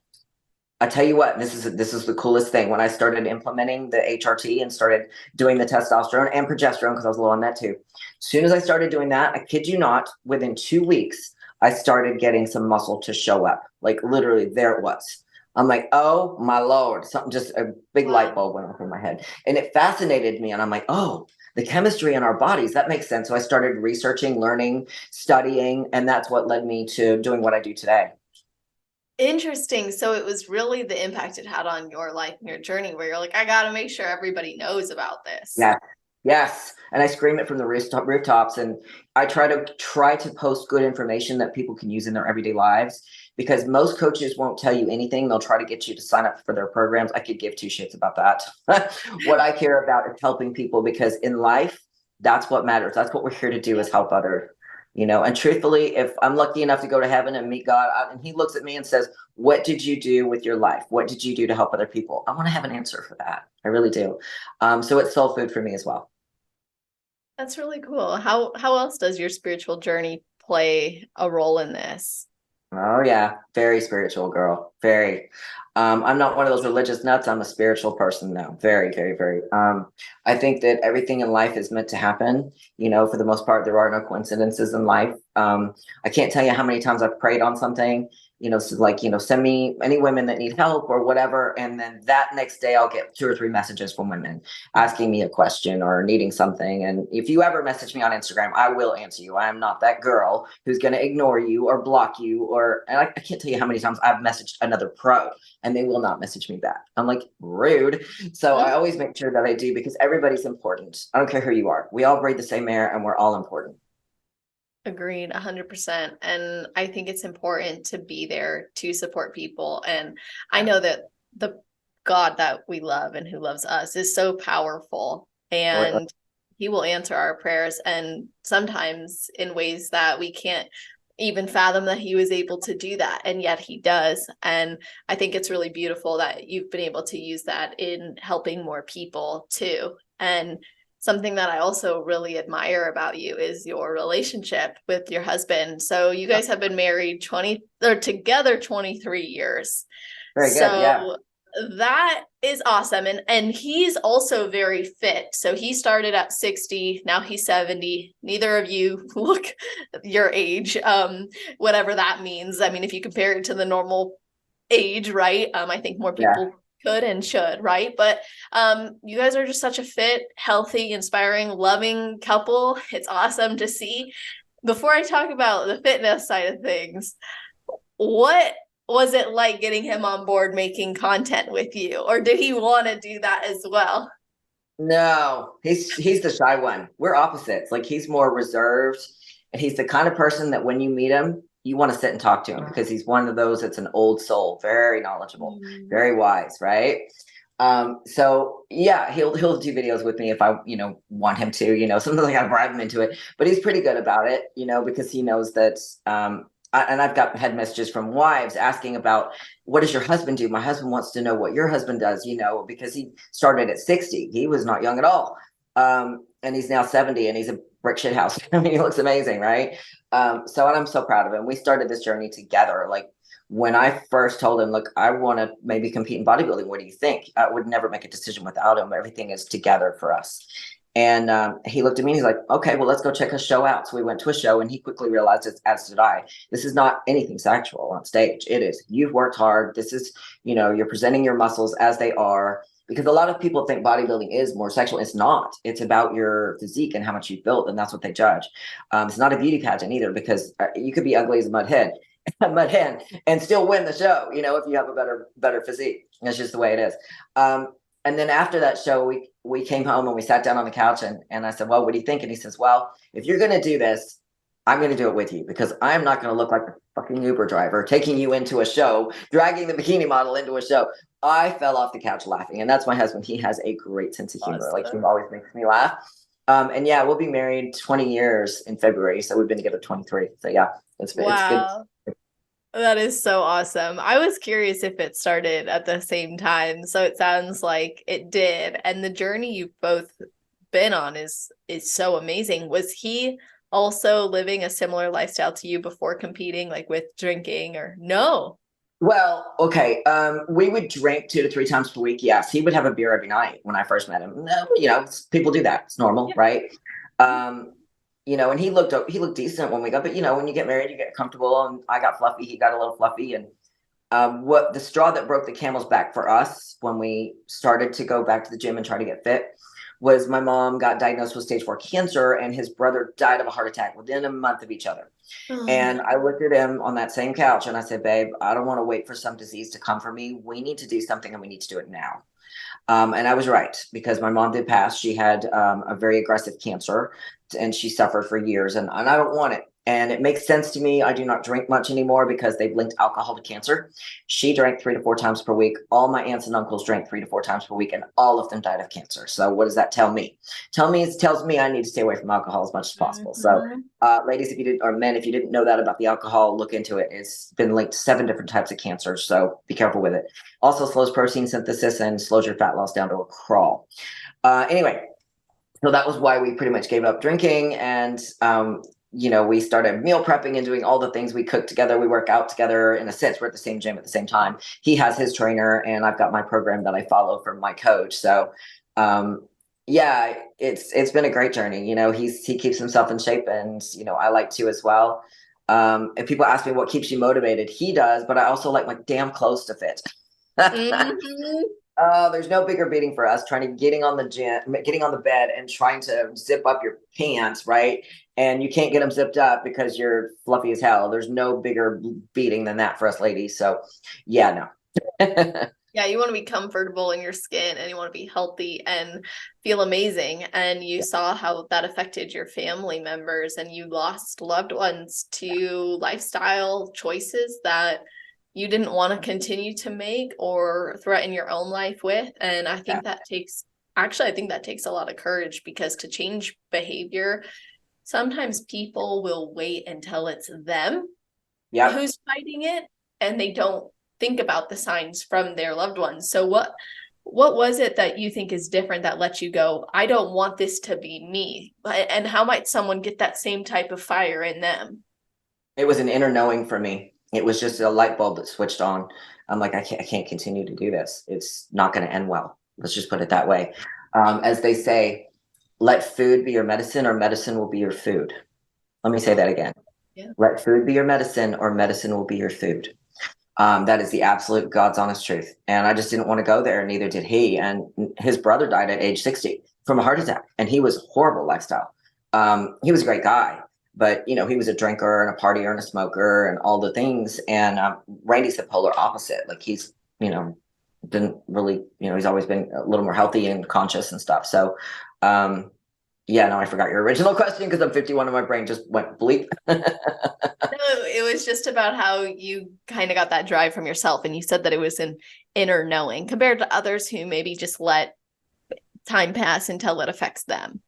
I tell you what, this is the coolest thing. When I started implementing the HRT and started doing the testosterone and progesterone, because I was low on that too. As soon as I started doing that, I kid you not, within 2 weeks, I started getting some muscle to show up. Like literally, there it was. I'm like, oh my Lord, something, just a big light bulb went off in my head. And it fascinated me. And I'm like, oh, the chemistry in our bodies, that makes sense. So I started researching, learning, studying, and that's what led me to doing what I do today. Interesting. So it was really the impact it had on your life and your journey where you're like, I got to make sure everybody knows about this. Yeah. Yes. And I scream it from the rooftops, and I try to post good information that people can use in their everyday lives, because most coaches won't tell you anything. They'll try to get you to sign up for their programs. I could give two shits about that. What I care about is helping people, because in life, that's what matters. That's what we're here to do, is help others. And truthfully, if I'm lucky enough to go to heaven and meet God, and he looks at me and says, what did you do with your life? What did you do to help other people? I want to have an answer for that. I really do. So it's soul food for me as well. That's really cool. How else does your spiritual journey play a role in this? Oh yeah. Very spiritual, girl. very. I'm not one of those religious nuts. I'm a spiritual person, though. Very, very, very. I think that everything in life is meant to happen. You know, for the most part, there are no coincidences in life. I can't tell you how many times I've prayed on something, you know, so like, you know, send me any women that need help or whatever. And then that next day I'll get 2 or 3 messages from women asking me a question or needing something. And if you ever message me on Instagram, I will answer you. I am not that girl who's going to ignore you or block you, and I can't tell you how many times I've messaged another pro and they will not message me back. I'm like, rude. So I always make sure that I do, because everybody's important. I don't care who you are. We all breathe the same air and we're all important. Agreed, 100%. And I think it's important to be there to support people. And I know that the God that we love and who loves us is so powerful, and he will answer our prayers, and sometimes in ways that we can't even fathom that he was able to do that, and yet he does. And I think it's really beautiful that you've been able to use that in helping more people too. And something that I also really admire about you is your relationship with your husband. So you guys have been married together 23 years. Very good. Yeah. That is awesome. And he's also very fit. So he started at 60, now he's 70. Neither of you look your age, whatever that means. I mean, if you compare it to the normal age, right? I think more people could and should, right? But you guys are just such a fit, healthy, inspiring, loving couple. It's awesome to see. Before I talk about the fitness side of things, what was it like getting him on board making content with you? Or did he want to do that as well? No, he's the shy one. We're opposites. Like, he's more reserved, and he's the kind of person that when you meet him, you want to sit and talk to him, because he's one of those that's an old soul, very knowledgeable, very wise, right? So yeah, he'll do videos with me if I, you know, want him to, you know, sometimes I gotta bribe him into it, but he's pretty good about it, you know, because he knows that, and I've had messages from wives asking about, what does your husband do? My husband wants to know what your husband does, you know, because he started at 60. He was not young at all. And he's now 70 and he's a brick shit house. I mean, he looks amazing, right? And I'm so proud of him. We started this journey together. Like, when I first told him, look, I want to maybe compete in bodybuilding, what do you think? I would never make a decision without him. Everything is together for us. And he looked at me and he's like, okay, well, let's go check a show out. So we went to a show, and he quickly realized, as did I, this is not anything sexual on stage. It is, you've worked hard. This is, you know, you're presenting your muscles as they are, because a lot of people think bodybuilding is more sexual. It's not. It's about your physique and how much you've built, and that's what they judge. It's not a beauty pageant either, because you could be ugly as a mud hen and still win the show, you know, if you have a better physique. That's just the way it is. And then after that show, we came home and we sat down on the couch, and I said, well, what do you think? And he says, well, if you're going to do this, I'm going to do it with you, because I'm not going to look like a fucking Uber driver taking you into a show, dragging the bikini model into a show. I fell off the couch laughing. And that's my husband. He has a great sense of humor. Like, he always makes me laugh. And yeah, we'll be married 20 years in February. So we've been together 23. So yeah, it's good. That is so awesome. I was curious if it started at the same time. So it sounds like it did. And the journey you've both been on is so amazing. Was he also living a similar lifestyle to you before competing, like with drinking, or no? Well, okay. We would drink 2 to 3 times per week. Yes. He would have a beer every night when I first met him. No, you know, people do that. It's normal, right? You know, and he looked decent when we got, but you know, when you get married, you get comfortable, and I got fluffy. He got a little fluffy. And what the straw that broke the camel's back for us when we started to go back to the gym and try to get fit was my mom got diagnosed with stage 4 cancer, and his brother died of a heart attack within a month of each other. And I looked at him on that same couch and I said, babe, I don't want to wait for some disease to come for me. We need to do something, and we need to do it now. And I was right, because my mom did pass. She had a very aggressive cancer, and she suffered for years, and I don't want it. And it makes sense to me. I do not drink much anymore because they've linked alcohol to cancer. She drank 3 to 4 times per week. All my aunts and uncles drank 3 to 4 times per week, and all of them died of cancer. So what does that tell me? It tells me I need to stay away from alcohol as much as possible. So ladies, if you didn't, or men, if you didn't know that about the alcohol, look into it. It's been linked to 7 different types of cancer. So be careful with it. Also slows protein synthesis and slows your fat loss down to a crawl. Anyway, so that was why we pretty much gave up drinking. And we started meal prepping and doing all the things. We cook together, we work out together. In a sense, we're at the same gym at the same time. He has his trainer and I've got my program that I follow from my coach. So yeah, it's been a great journey. He keeps himself in shape, and I like to as well. And people ask me what keeps you motivated. He does, but I also like my damn clothes to fit. Mhm. Oh, there's no bigger beating for us getting on the bed and trying to zip up your pants, right? And you can't get them zipped up because you're fluffy as hell. There's no bigger beating than that for us ladies. So yeah, no. Yeah, you want to be comfortable in your skin and you want to be healthy and feel amazing. And you saw how that affected your family members, and you lost loved ones to lifestyle choices that you didn't want to continue to make or threaten your own life with. And I think that takes a lot of courage, because to change behavior, sometimes people will wait until it's them who's fighting it, and they don't think about the signs from their loved ones. So what was it that you think is different that let you go, I don't want this to be me? And how might someone get that same type of fire in them? It was an inner knowing for me. It was just a light bulb that switched on. I'm like, I can't continue to do this. It's not going to end well. Let's just put it that way. As they say, let food be your medicine, or medicine will be your food. Let me say that again. Yeah. Let food be your medicine, or medicine will be your food. That is the absolute God's honest truth. And I just didn't want to go there, and neither did he. And his brother died at age 60 from a heart attack, and he was a horrible lifestyle. He was a great guy, but he was a drinker and a partier and a smoker and all the things. And Randy's the polar opposite. Like he's, didn't really, he's always been a little more healthy and conscious and stuff. So, yeah, no, I forgot your original question because I'm 51 and my brain just went bleep. No, it was just about how you kind of got that drive from yourself, and you said that it was an inner knowing compared to others who maybe just let time pass until it affects them.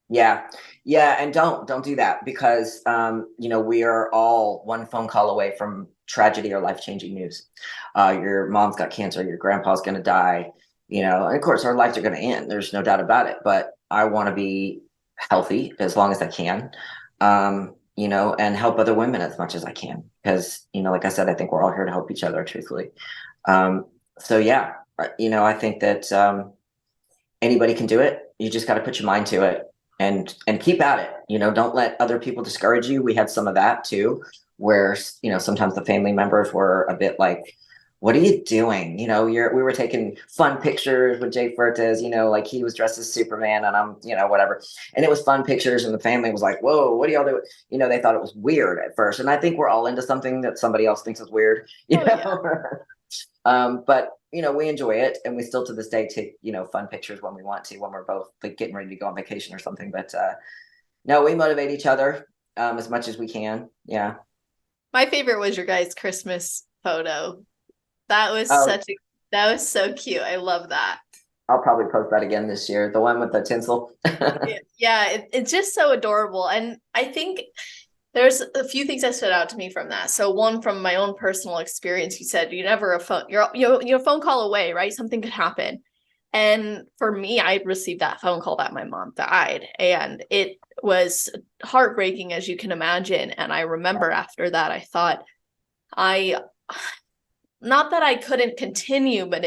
Yeah. And don't do that, because, we are all one phone call away from tragedy or life-changing news. Your mom's got cancer, your grandpa's going to die, and of course our lives are going to end. There's no doubt about it, but I want to be healthy as long as I can, and help other women as much as I can. Because, like I said, I think we're all here to help each other, truthfully. So yeah, I think that, anybody can do it. You just got to put your mind to it and keep at it. Don't let other people discourage you. We had some of that too, where, sometimes the family members were a bit like, what are you doing? We were taking fun pictures with Jay Fuertes, like he was dressed as Superman and I'm, whatever. And it was fun pictures, and the family was like, whoa, what do y'all do? They thought it was weird at first. And I think we're all into something that somebody else thinks is weird, but we enjoy it, and we still to this day take, fun pictures when we want to, when we're both like getting ready to go on vacation or something. But no, we motivate each other as much as we can. Yeah. My favorite was your guys' Christmas photo. That was that was so cute. I love that. I'll probably post that again this year. The one with the tinsel. Yeah, it's just so adorable. And I think there's a few things that stood out to me from that. So one, from my own personal experience, you said you're a phone call away, right? Something could happen. And for me, I received that phone call that my mom died, and it was heartbreaking, as you can imagine. And I remember after that, I thought, not that I couldn't continue, but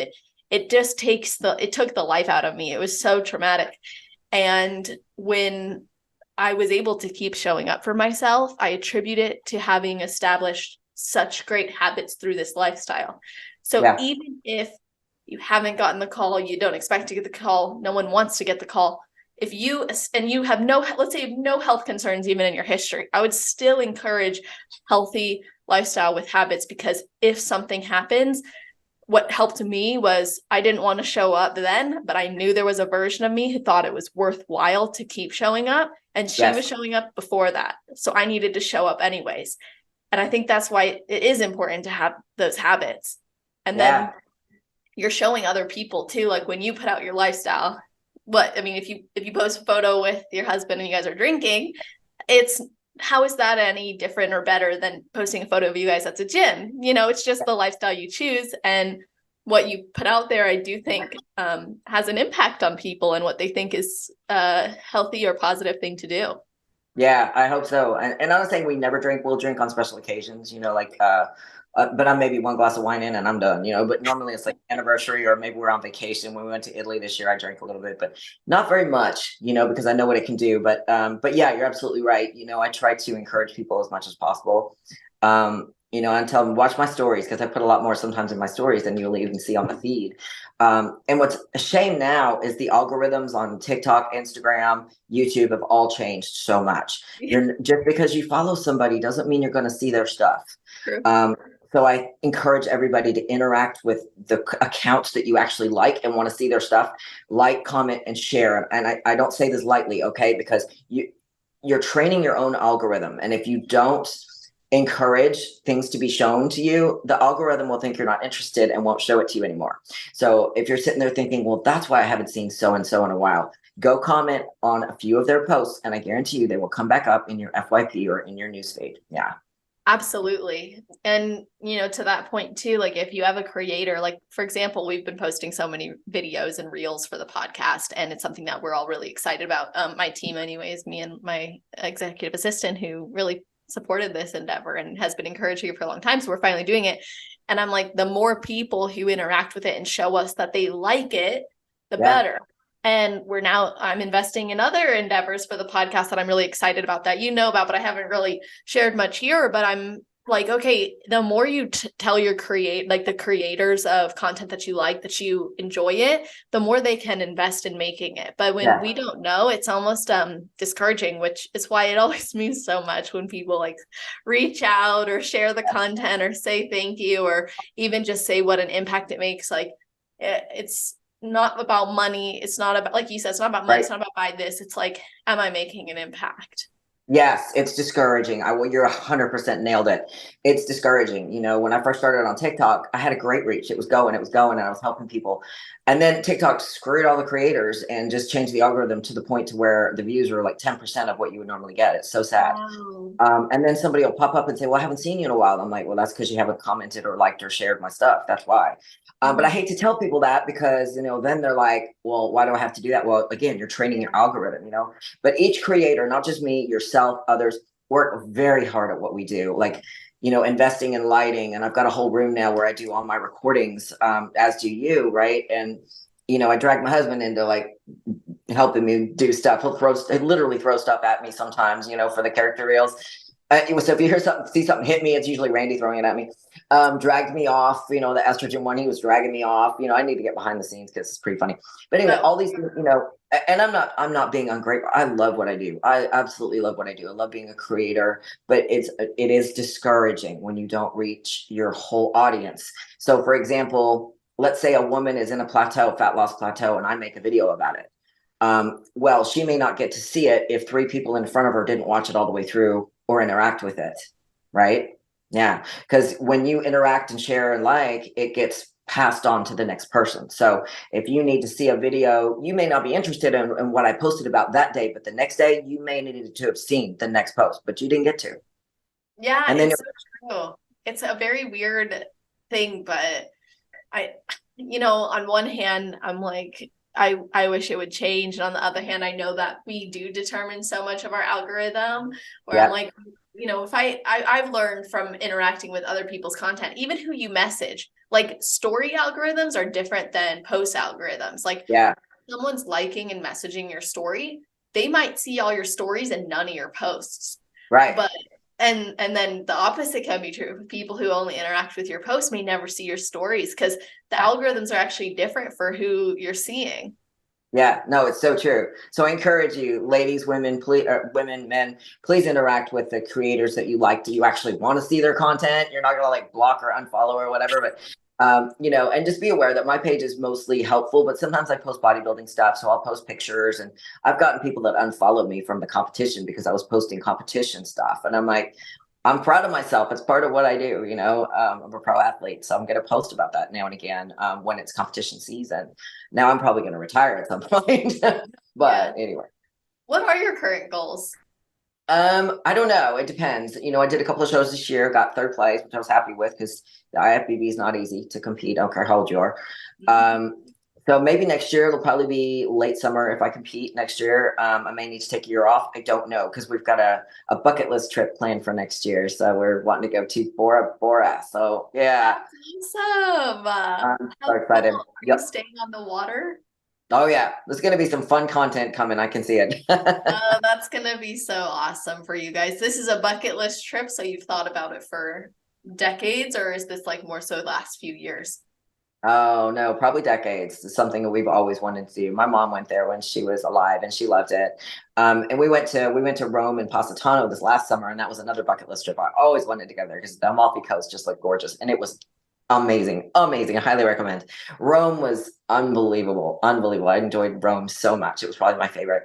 it just took the life out of me. It was so traumatic. And when I was able to keep showing up for myself, I attribute it to having established such great habits through this lifestyle. So even if you haven't gotten the call, you don't expect to get the call, no one wants to get the call. If you have let's say no health concerns even in your history, I would still encourage healthy lifestyle with habits, because if something happens, what helped me was I didn't want to show up then, but I knew there was a version of me who thought it was worthwhile to keep showing up. And she was showing up before that. So I needed to show up anyways. And I think that's why it is important to have those habits. And then you're showing other people too. Like when you put out your lifestyle, if you post a photo with your husband and you guys are drinking, how is that any different or better than posting a photo of you guys at the gym? It's just the lifestyle you choose, and what you put out there, I do think has an impact on people and what they think is a healthy or positive thing to do. Yeah, I hope so. And I'm not saying we never drink. We'll drink on special occasions, but I'm maybe one glass of wine in and I'm done, but normally it's like anniversary or maybe we're on vacation. When we went to Italy this year, I drank a little bit, but not very much, because I know what it can do. But yeah, you're absolutely right. I try to encourage people as much as possible. And tell them, watch my stories, because I put a lot more sometimes in my stories than you'll even see on the feed. And what's a shame now is the algorithms on TikTok, Instagram, YouTube have all changed so much. You're just because you follow somebody doesn't mean you're going to see their stuff. True. So I encourage everybody to interact with the accounts that you actually like and want to see their stuff. Like, comment, and share. And I don't say this lightly, okay? Because you're training your own algorithm. And if you don't encourage things to be shown to you, the algorithm will think you're not interested and won't show it to you anymore. So if you're sitting there thinking, well, that's why I haven't seen so-and-so in a while, go comment on a few of their posts and I guarantee you they will come back up in your FYP or in your newsfeed. Yeah. Absolutely. And, to that point too, like if you have a creator, like for example, we've been posting so many videos and reels for the podcast, and it's something that we're all really excited about. My team anyways, me and my executive assistant, who really supported this endeavor and has been encouraging it for a long time. So we're finally doing it. And I'm like, the more people who interact with it and show us that they like it, the better. And I'm investing in other endeavors for the podcast that I'm really excited about, that about, but I haven't really shared much here. But I'm like, okay, the more you tell your the creators of content that you like, that you enjoy it, the more they can invest in making it. But when we don't know, it's almost discouraging, which is why it always means so much when people like reach out or share the content or say thank you, or even just say what an impact it makes. Like it's not about money. It's not about, like you said, it's not about money. Right. It's not about buy this. It's like, am I making an impact? Yes, it's discouraging. You're 100% nailed it. It's discouraging. When I first started on TikTok, I had a great reach. It was going, and I was helping people. And then TikTok screwed all the creators and just changed the algorithm to the point to where the views were like 10% of what you would normally get. It's so sad. Wow. And then somebody will pop up and say, well, I haven't seen you in a while. I'm like, well, that's because you haven't commented or liked or shared my stuff. That's why. But I hate to tell people that, because, then they're like, well, why do I have to do that? Well, again, you're training your algorithm, but each creator, not just me, yourself, others, work very hard at what we do. Like, investing in lighting. And I've got a whole room now where I do all my recordings, as do you. Right. And, I drag my husband into like helping me do stuff. He'll literally throw stuff at me sometimes, for the character reels. So if you see something hit me, it's usually Randy throwing it at me. Dragged me off, the estrogen one, he was dragging me off. I need to get behind the scenes because it's pretty funny. But anyway, all these, and I'm not being ungrateful. I love what I do. I absolutely love what I do. I love being a creator, but it is discouraging when you don't reach your whole audience. So for example, let's say a woman is in a fat loss plateau, and I make a video about it. Well, she may not get to see it if 3 people in front of her didn't watch it all the way through or interact with it. Right. Yeah. Because when you interact and share and like, it gets passed on to the next person. So if you need to see a video, you may not be interested in what I posted about that day, but the next day you may need to have seen the next post, but you didn't get to. Yeah. And then it's so true. It's a very weird thing, but on one hand, I'm like, I wish it would change. And on the other hand, I know that we do determine so much of our algorithm, where I'm like, if I've learned from interacting with other people's content, even who you message, like story algorithms are different than post algorithms. Like someone's liking and messaging your story, they might see all your stories and none of your posts. Right. But and then the opposite can be true. People who only interact with your posts may never see your stories, because the algorithms are actually different for who you're seeing. Yeah, no, it's so true. So I encourage you, ladies, women, men, please interact with the creators that you like, that you actually want to see their content. You're not going to like block or unfollow or whatever, but and just be aware that my page is mostly helpful, but sometimes I post bodybuilding stuff. So I'll post pictures, and I've gotten people that unfollowed me from the competition because I was posting competition stuff. And I'm like, I'm proud of myself. It's part of what I do. I'm a pro athlete, so I'm going to post about that now and again when it's competition season. Now I'm probably going to retire at some point, but anyway. What are your current goals? I don't know. It depends. I did a couple of shows this year, got 3rd place, which I was happy with, because the IFBB is not easy to compete. I don't care how old you are. So maybe next year it'll probably be late summer if I compete next year. I may need to take a year off. I don't know because we've got a bucket list trip planned for next year. So we're wanting to go to Bora Bora. So yeah, That's awesome. I'm How so excited. cool. Are you Yep. staying on the water? Oh yeah, there's gonna be some fun content coming. I can see it. Oh, that's gonna be so awesome for you guys. This is a bucket list trip, so you've thought about it for decades, or is this like more so the last few years? Oh no, probably decades. It's something that we've always wanted to do. My mom went there when she was alive and she loved it. And we went to Rome and Positano this last summer, and that was another bucket list trip. I always wanted to go there because the Amalfi Coast just looked gorgeous, and it was amazing, amazing. I highly recommend. Rome was unbelievable, unbelievable. I enjoyed Rome so much. It was probably my favorite.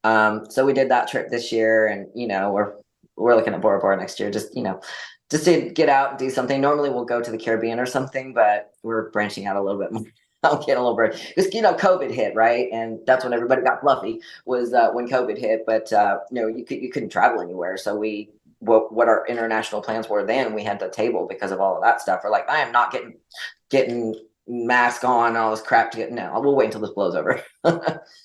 So we did that trip this year, and we're looking at Bora Bora next year. Just to get out and do something. Normally we'll go to the Caribbean or something, but we're branching out a little bit more. I'll get a little bit because COVID hit, right? And that's when everybody got fluffy was when COVID hit. But you couldn't travel anywhere. So what our international plans were then, we had to table because of all of that stuff. We're like, I am not getting mask on and all this crap to get. No, we'll wait until this blows over.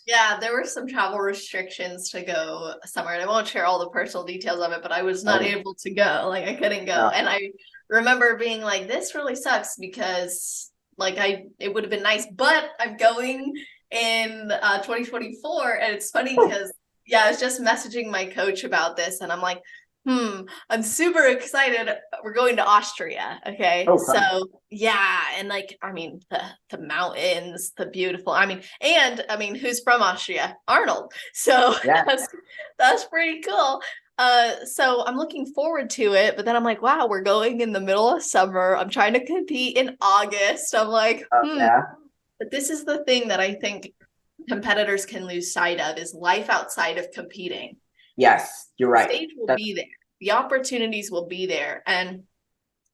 Yeah, there were some travel restrictions to go somewhere, and I won't share all the personal details of it, but I was not able to go. Like I couldn't go. No. And I remember being like, this really sucks because it would have been nice, but I'm going in 2024. And it's funny because I was just messaging my coach about this, and I'm like, I'm super excited. We're going to Austria. Okay. Oh, fun. So yeah. And I mean, the mountains, the beautiful, who's from Austria? Arnold. So Yeah. that's pretty cool. So I'm looking forward to it, but then I'm like, wow, we're going in the middle of summer. I'm trying to compete in August. I'm like, Yeah. But this is the thing that I think competitors can lose sight of is life outside of competing. Yes, you're right. The stage will be there. The opportunities will be there. And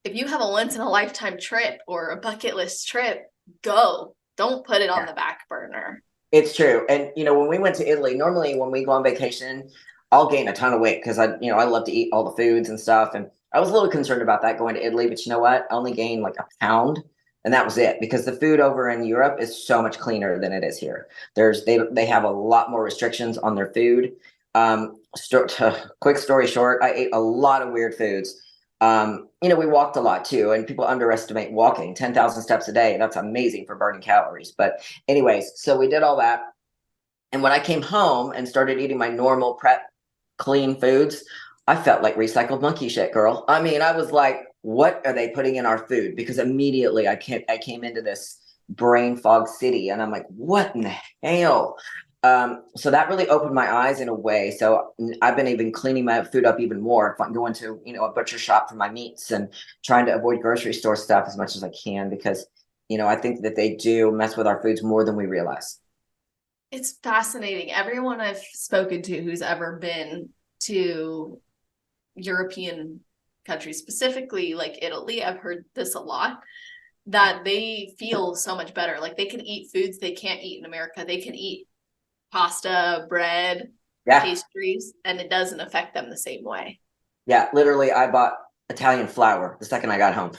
if you have a once in a lifetime trip or a bucket list trip, go. Don't put it on the back burner. It's true. And when we went to Italy, normally when we go on vacation, I'll gain a ton of weight because I love to eat all the foods and stuff. And I was a little concerned about that going to Italy, but you know what? I only gained like a pound. And that was it because the food over in Europe is so much cleaner than it is here. They have a lot more restrictions on their food. Quick story short, I ate a lot of weird foods. We walked a lot too, and people underestimate walking 10,000 steps a day. That's amazing for burning calories. But anyways, so we did all that. And when I came home and started eating my normal prep clean foods, I felt like recycled monkey shit, girl. I mean, I was like, what are they putting in our food? Because immediately I came into this brain fog city and I'm like, what in the hell? So that really opened my eyes in a way. So I've been even cleaning my food up even more, going to, a butcher shop for my meats and trying to avoid grocery store stuff as much as I can, because, I think that they do mess with our foods more than we realize. It's fascinating. Everyone I've spoken to who's ever been to European countries, specifically like Italy, I've heard this a lot, that they feel so much better. Like they can eat foods they can't eat in America. They can eat pasta, bread, pastries, and it doesn't affect them the same way. Yeah, literally, I bought Italian flour the second I got home,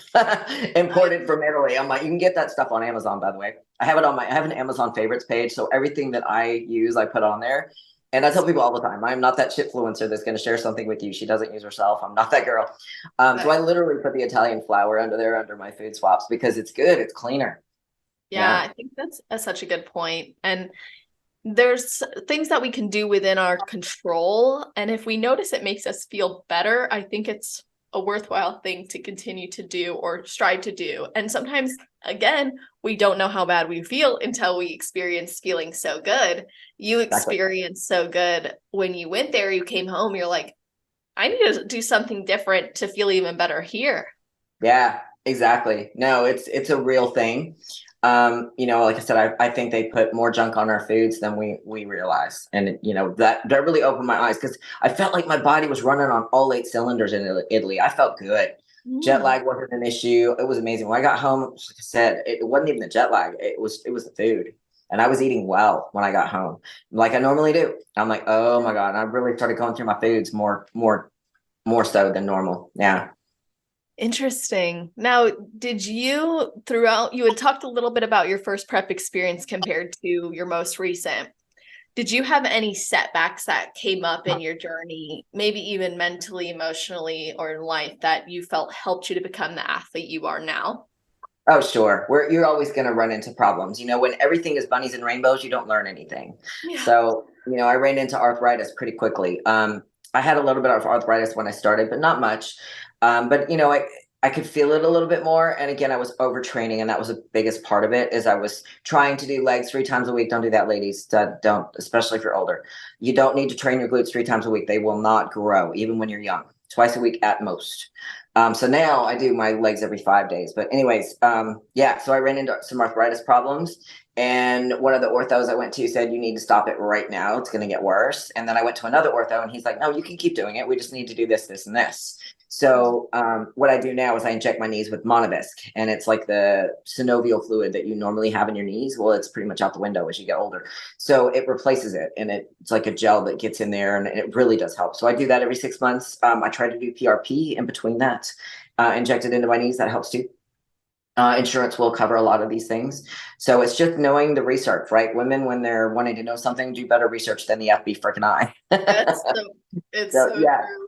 imported from Italy. I'm like, you can get that stuff on Amazon, by the way. I have an Amazon favorites page, so everything that I use, I put on there. And I tell people all the time, I'm not that shitfluencer that's going to share something with you. She doesn't use herself. I'm not that girl. So I literally put the Italian flour under my food swaps because it's good. It's cleaner. Yeah, I think that's such a good point. And there's things that we can do within our control. And if we notice it makes us feel better, I think it's a worthwhile thing to continue to do or strive to do. And sometimes, again, we don't know how bad we feel until we experience feeling so good. You experienced so good when you went there, you came home, you're like, I need to do something different to feel even better here. Yeah, exactly. No, it's a real thing. Like I said, I think they put more junk on our foods than we realize. And, that really opened my eyes because I felt like my body was running on all 8 cylinders in Italy. I felt good. Jet lag wasn't an issue. It was amazing. When I got home, like I said, it wasn't even the jet lag. It was the food. And I was eating well when I got home, like I normally do. I'm like, oh my God. And I really started going through my foods more so than normal. Yeah. Interesting. Now, did you throughout, you had talked a little bit about your first prep experience compared to your most recent. Did you have any setbacks that came up in your journey, maybe even mentally, emotionally, or in life that you felt helped you to become the athlete you are now? Oh, sure. You're always going to run into problems. When everything is bunnies and rainbows, you don't learn anything. Yeah. So, I ran into arthritis pretty quickly. I had a little bit of arthritis when I started, but not much. But I could feel it a little bit more. And again, I was overtraining, and that was the biggest part of it. Is I was trying to do legs 3 times a week. Don't do that, ladies. Don't, especially if you're older. You don't need to train your glutes 3 times a week. They will not grow, even when you're young. Twice a week at most. So now I do my legs every 5 days. But anyways, yeah, so I ran into some arthritis problems. And one of the orthos I went to said, you need to stop it right now. It's going to get worse. And then I went to another ortho, and he's like, no, you can keep doing it. We just need to do this, this, and this. So what I do now is I inject my knees with Monovisc, and it's like the synovial fluid that you normally have in your knees. Well, it's pretty much out the window as you get older. So it replaces it, and it's like a gel that gets in there, and it really does help. So I do that every 6 months. I try to do PRP in between that, inject it into my knees. That helps too. Insurance will cover a lot of these things. So it's just knowing the research, right? Women, when they're wanting to know something, do better research than the FB freaking I. It's So so yeah. true.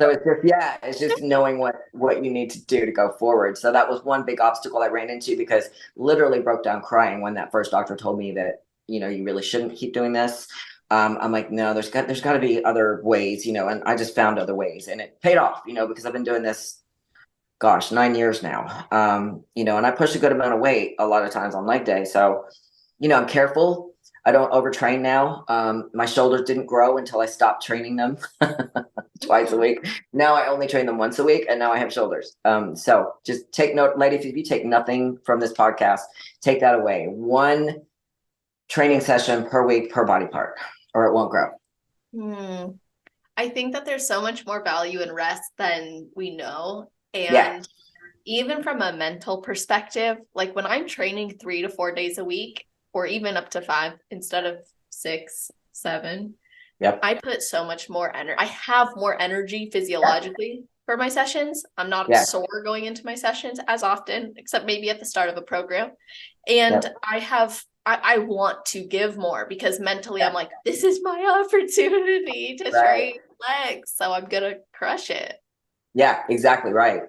So it's just knowing what you need to do to go forward. So that was one big obstacle I ran into, because literally broke down crying when that first doctor told me that, you really shouldn't keep doing this. I'm like, no, there's got to be other ways, and I just found other ways, and it paid off, because I've been doing this, gosh, 9 years now. And I push a good amount of weight a lot of times on leg day. So, I'm careful. I don't overtrain now. My shoulders didn't grow until I stopped training them twice a week. Now I only train them once a week, and now I have shoulders. So just take note, ladies, if you take nothing from this podcast, take that away. One training session per week per body part, or it won't grow. I think that there's so much more value in rest than we know. And Yeah. even from a mental perspective, like when I'm training 3 to 4 days a week, or even up to 5 instead of 6, 7, Yep. I put so much more energy. I have more energy physiologically for my sessions. I'm not Yeah. sore going into my sessions as often, except maybe at the start of a program. And Yep. I want to give more, because mentally I'm like, this is my opportunity to train legs. So I'm going to crush it. Yeah, exactly right.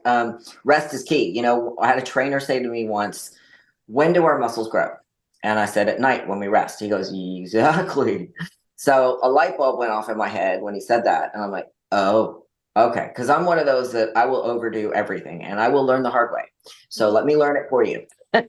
Rest is key. I had a trainer say to me once, when do our muscles grow? And I said, at night when we rest. He goes, exactly. So a light bulb went off in my head when he said that. And I'm like, oh, okay. Because I'm one of those that I will overdo everything, and I will learn the hard way. So let me learn it for you. Yeah.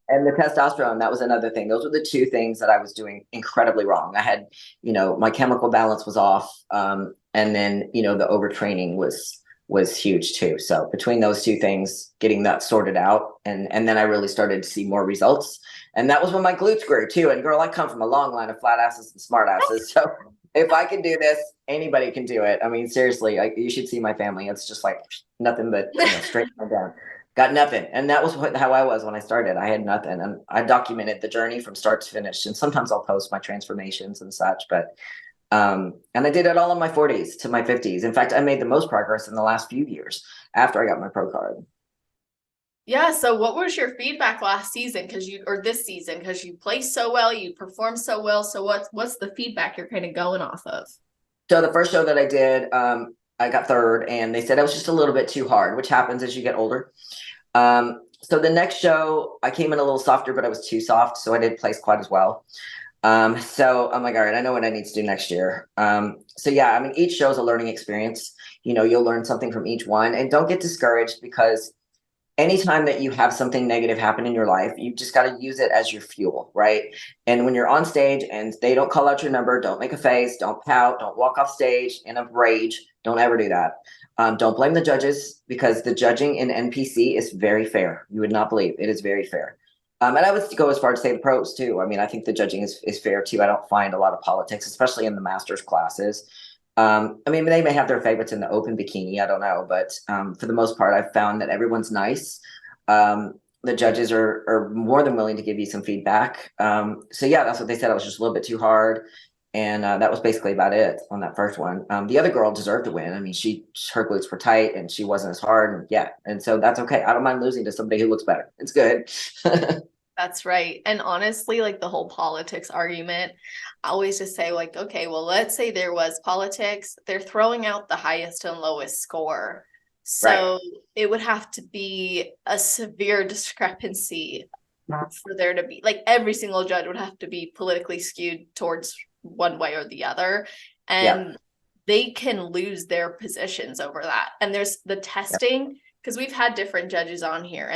And the testosterone, that was another thing. Those were the two things that I was doing incredibly wrong. I had, my chemical balance was off. And then, the overtraining was huge too. So between those two things, getting that sorted out, and then I really started to see more results. And that was when my glutes grew too. And girl, I come from a long line of flat asses and smart asses. So if I can do this, anybody can do it. I mean, seriously, you should see my family. It's just like nothing but straight down. Got nothing. And that was how I was when I started. I had nothing. And I documented the journey from start to finish. And sometimes I'll post my transformations and such, but and I did it all in my 40s to my 50s. In fact, I made the most progress in the last few years after I got my pro card. Yeah. So what was your feedback last season? Or this season, because you placed so well, you performed so well. So what's the feedback you're kind of going off of? So the first show that I did, I got third, and they said I was just a little bit too hard, which happens as you get older. So the next show, I came in a little softer, but I was too soft, so I didn't place quite as well. So I'm like, all right, I know what I need to do next year. So yeah, I mean, each show is a learning experience. You'll learn something from each one, and don't get discouraged, because anytime that you have something negative happen in your life, you just got to use it as your fuel, right? And when you're on stage and they don't call out your number, don't make a face, don't pout, don't walk off stage in a rage. Don't ever do that. Don't blame the judges, because the judging in NPC is very fair. You would not believe it is very fair. And I would go as far to say the pros too. I mean, I think the judging is fair too. I don't find a lot of politics, especially in the master's classes. I mean, they may have their favorites in the open bikini. I don't know. But for the most part, I've found that everyone's nice. The judges are more than willing to give you some feedback. So yeah, that's what they said. I was just a little bit too hard. And that was basically about it on that first one. The other girl deserved to win. I mean, her glutes were tight and she wasn't as hard. And yeah. And so that's okay. I don't mind losing to somebody who looks better. It's good. That's right. And honestly, like the whole politics argument, I always just say, like, okay, well, let's say there was politics, they're throwing out the highest and lowest score. So Right. it would have to be a severe discrepancy for there to be, like, every single judge would have to be politically skewed towards one way or the other. Yeah. And they can lose their positions over that. And there's the testing, because we've had different judges on here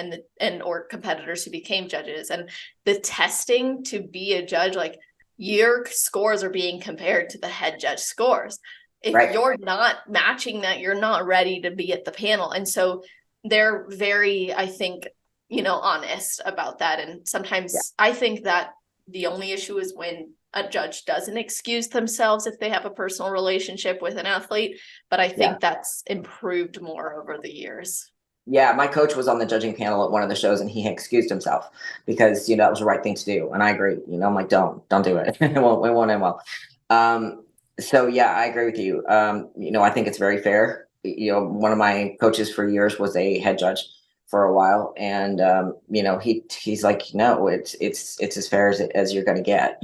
or competitors who became judges, and the testing to be a judge, like your scores are being compared to the head judge scores. If Right. you're not matching that, you're not ready to be at the panel. And so they're very, I think, honest about that. And sometimes I think that the only issue is when a judge doesn't excuse themselves if they have a personal relationship with an athlete. But I think that's improved more over the years. Yeah, my coach was on the judging panel at one of the shows and he excused himself because, that was the right thing to do. And I agree, I'm like, don't do it. It won't end well. So yeah, I agree with you. I think it's very fair. One of my coaches for years was a head judge for a while. And, he's like, no, it's as fair as you're going to get,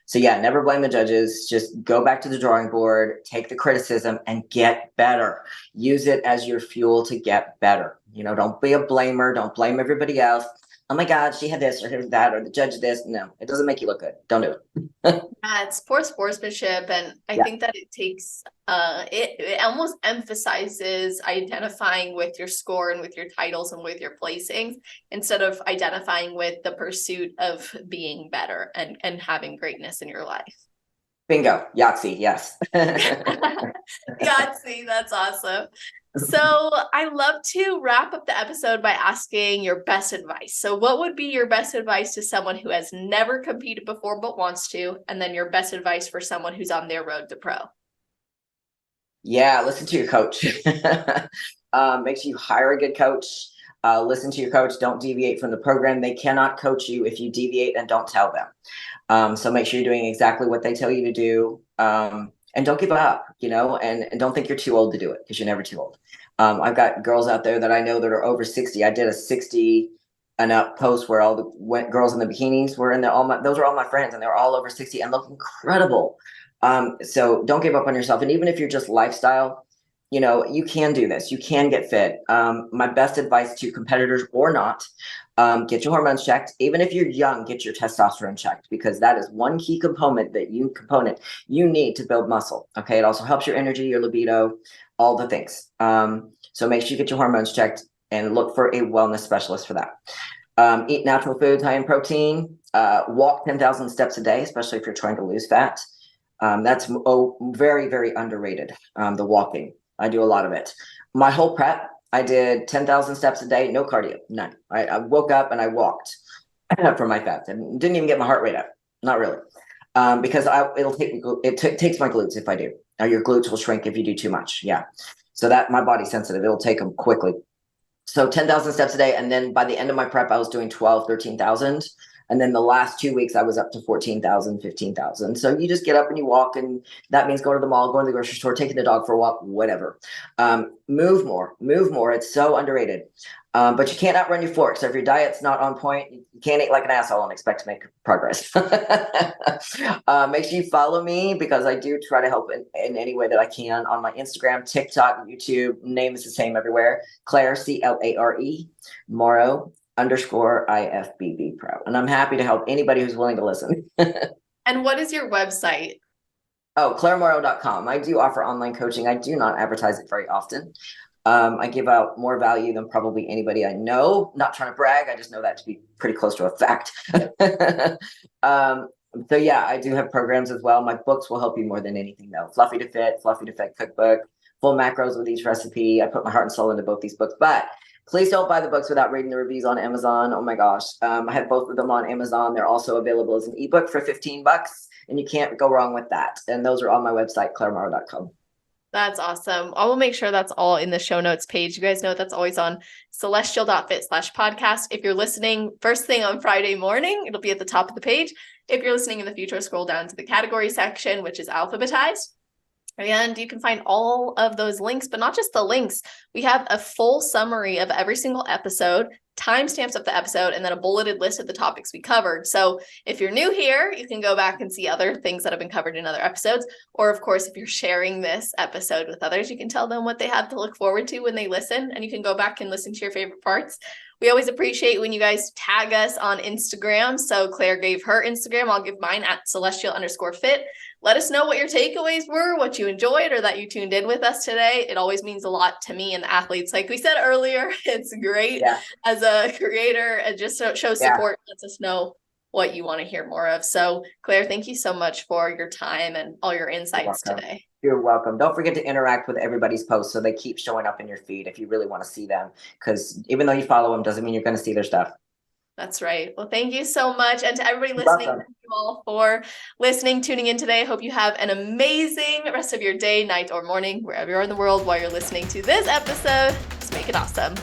So yeah, never blame the judges. Just go back to the drawing board, take the criticism and get better. Use it as your fuel to get better. Don't be a blamer. Don't blame everybody else. Oh my God, she had this or that, or the judge this. No, it doesn't make you look good. Don't do it. It's poor sportsmanship. And I think that it takes, it almost emphasizes identifying with your score and with your titles and with your placings, instead of identifying with the pursuit of being better and having greatness in your life. Bingo. Yahtzee. Yes. Yahtzee. That's awesome. So I love to wrap up the episode by asking your best advice. So what would be your best advice to someone who has never competed before but wants to, and then your best advice for someone who's on their road to pro? Yeah, listen to your coach. Make sure you hire a good coach. Listen to your coach. Don't deviate from the program. They cannot coach you if you deviate and don't tell them. So make sure you're doing exactly what they tell you to do. And don't give up, and don't think you're too old to do it, because you're never too old. I've got girls out there that I know that are over 60. I did a 60 and up post where all the girls in the bikinis were in there. Those are all my friends, and they're all over 60 and look incredible. So don't give up on yourself. And even if you're just lifestyle, you can do this. You can get fit. My best advice to competitors or not, get your hormones checked. Even if you're young, get your testosterone checked, because that is one key component you need to build muscle. Okay. It also helps your energy, your libido, all the things. So make sure you get your hormones checked and look for a wellness specialist for that. Eat natural foods high in protein, walk 10,000 steps a day, especially if you're trying to lose fat. That's very, very underrated. The walking. I do a lot of it. My whole prep, I did 10,000 steps a day, no cardio, none. I woke up and I walked for my fat and didn't even get my heart rate up. Not really. Because it takes my glutes if I do. Your glutes will shrink if you do too much. Yeah. So that my body's sensitive. It'll take them quickly. So 10,000 steps a day. And then by the end of my prep, I was doing 12, 13,000. And then the last 2 weeks, I was up to 14,000, 15,000. So you just get up and you walk, and that means going to the mall, going to the grocery store, taking the dog for a walk, whatever. Move more. It's so underrated. But you can't outrun your fork. So if your diet's not on point, you can't eat like an asshole and expect to make progress. Make sure you follow me, because I do try to help in any way that I can on my Instagram, TikTok, YouTube. Name is the same everywhere. Claire, Clare, Morrow _IFBB pro. And I'm happy to help anybody who's willing to listen. And what is your website? Oh, ClareMorrow.com. I do offer online coaching. I do not advertise it very often. I give out more value than probably anybody I know. Not trying to brag. I just know that to be pretty close to a fact. So yeah, I do have programs as well. My books will help you more than anything though. Fluffy to Fit cookbook, full macros with each recipe. I put my heart and soul into both these books, but please don't buy the books without reading the reviews on Amazon. Oh my gosh. I have both of them on Amazon. They're also available as an ebook for $15, and you can't go wrong with that. And those are on my website, ClareMorrow.com. That's awesome. I will make sure that's all in the show notes page. You guys know that's always on celestial.fit/podcast. If you're listening first thing on Friday morning, it'll be at the top of the page. If you're listening in the future, scroll down to the category section, which is alphabetized. And you can find all of those links, but not just the links. We have a full summary of every single episode, timestamps of the episode, and then a bulleted list of the topics we covered. So if you're new here, you can go back and see other things that have been covered in other episodes. Or of course, if you're sharing this episode with others, you can tell them what they have to look forward to when they listen, and you can go back and listen to your favorite parts. We always appreciate when you guys tag us on Instagram. So Claire gave her Instagram. I'll give mine at celestial_fit. Let us know what your takeaways were, what you enjoyed, or that you tuned in with us today. It always means a lot to me and the athletes. Like we said earlier, it's great as a creator and just show support, lets us know what you want to hear more of. So Claire, thank you so much for your time and all your insights today. You're welcome. Don't forget to interact with everybody's posts so they keep showing up in your feed if you really want to see them, because even though you follow them doesn't mean you're going to see their stuff. That's right. Well, thank you so much. And to everybody listening, thank you all for listening, tuning in today. Hope you have an amazing rest of your day, night, or morning, wherever you are in the world while you're listening to this episode. Just make it awesome.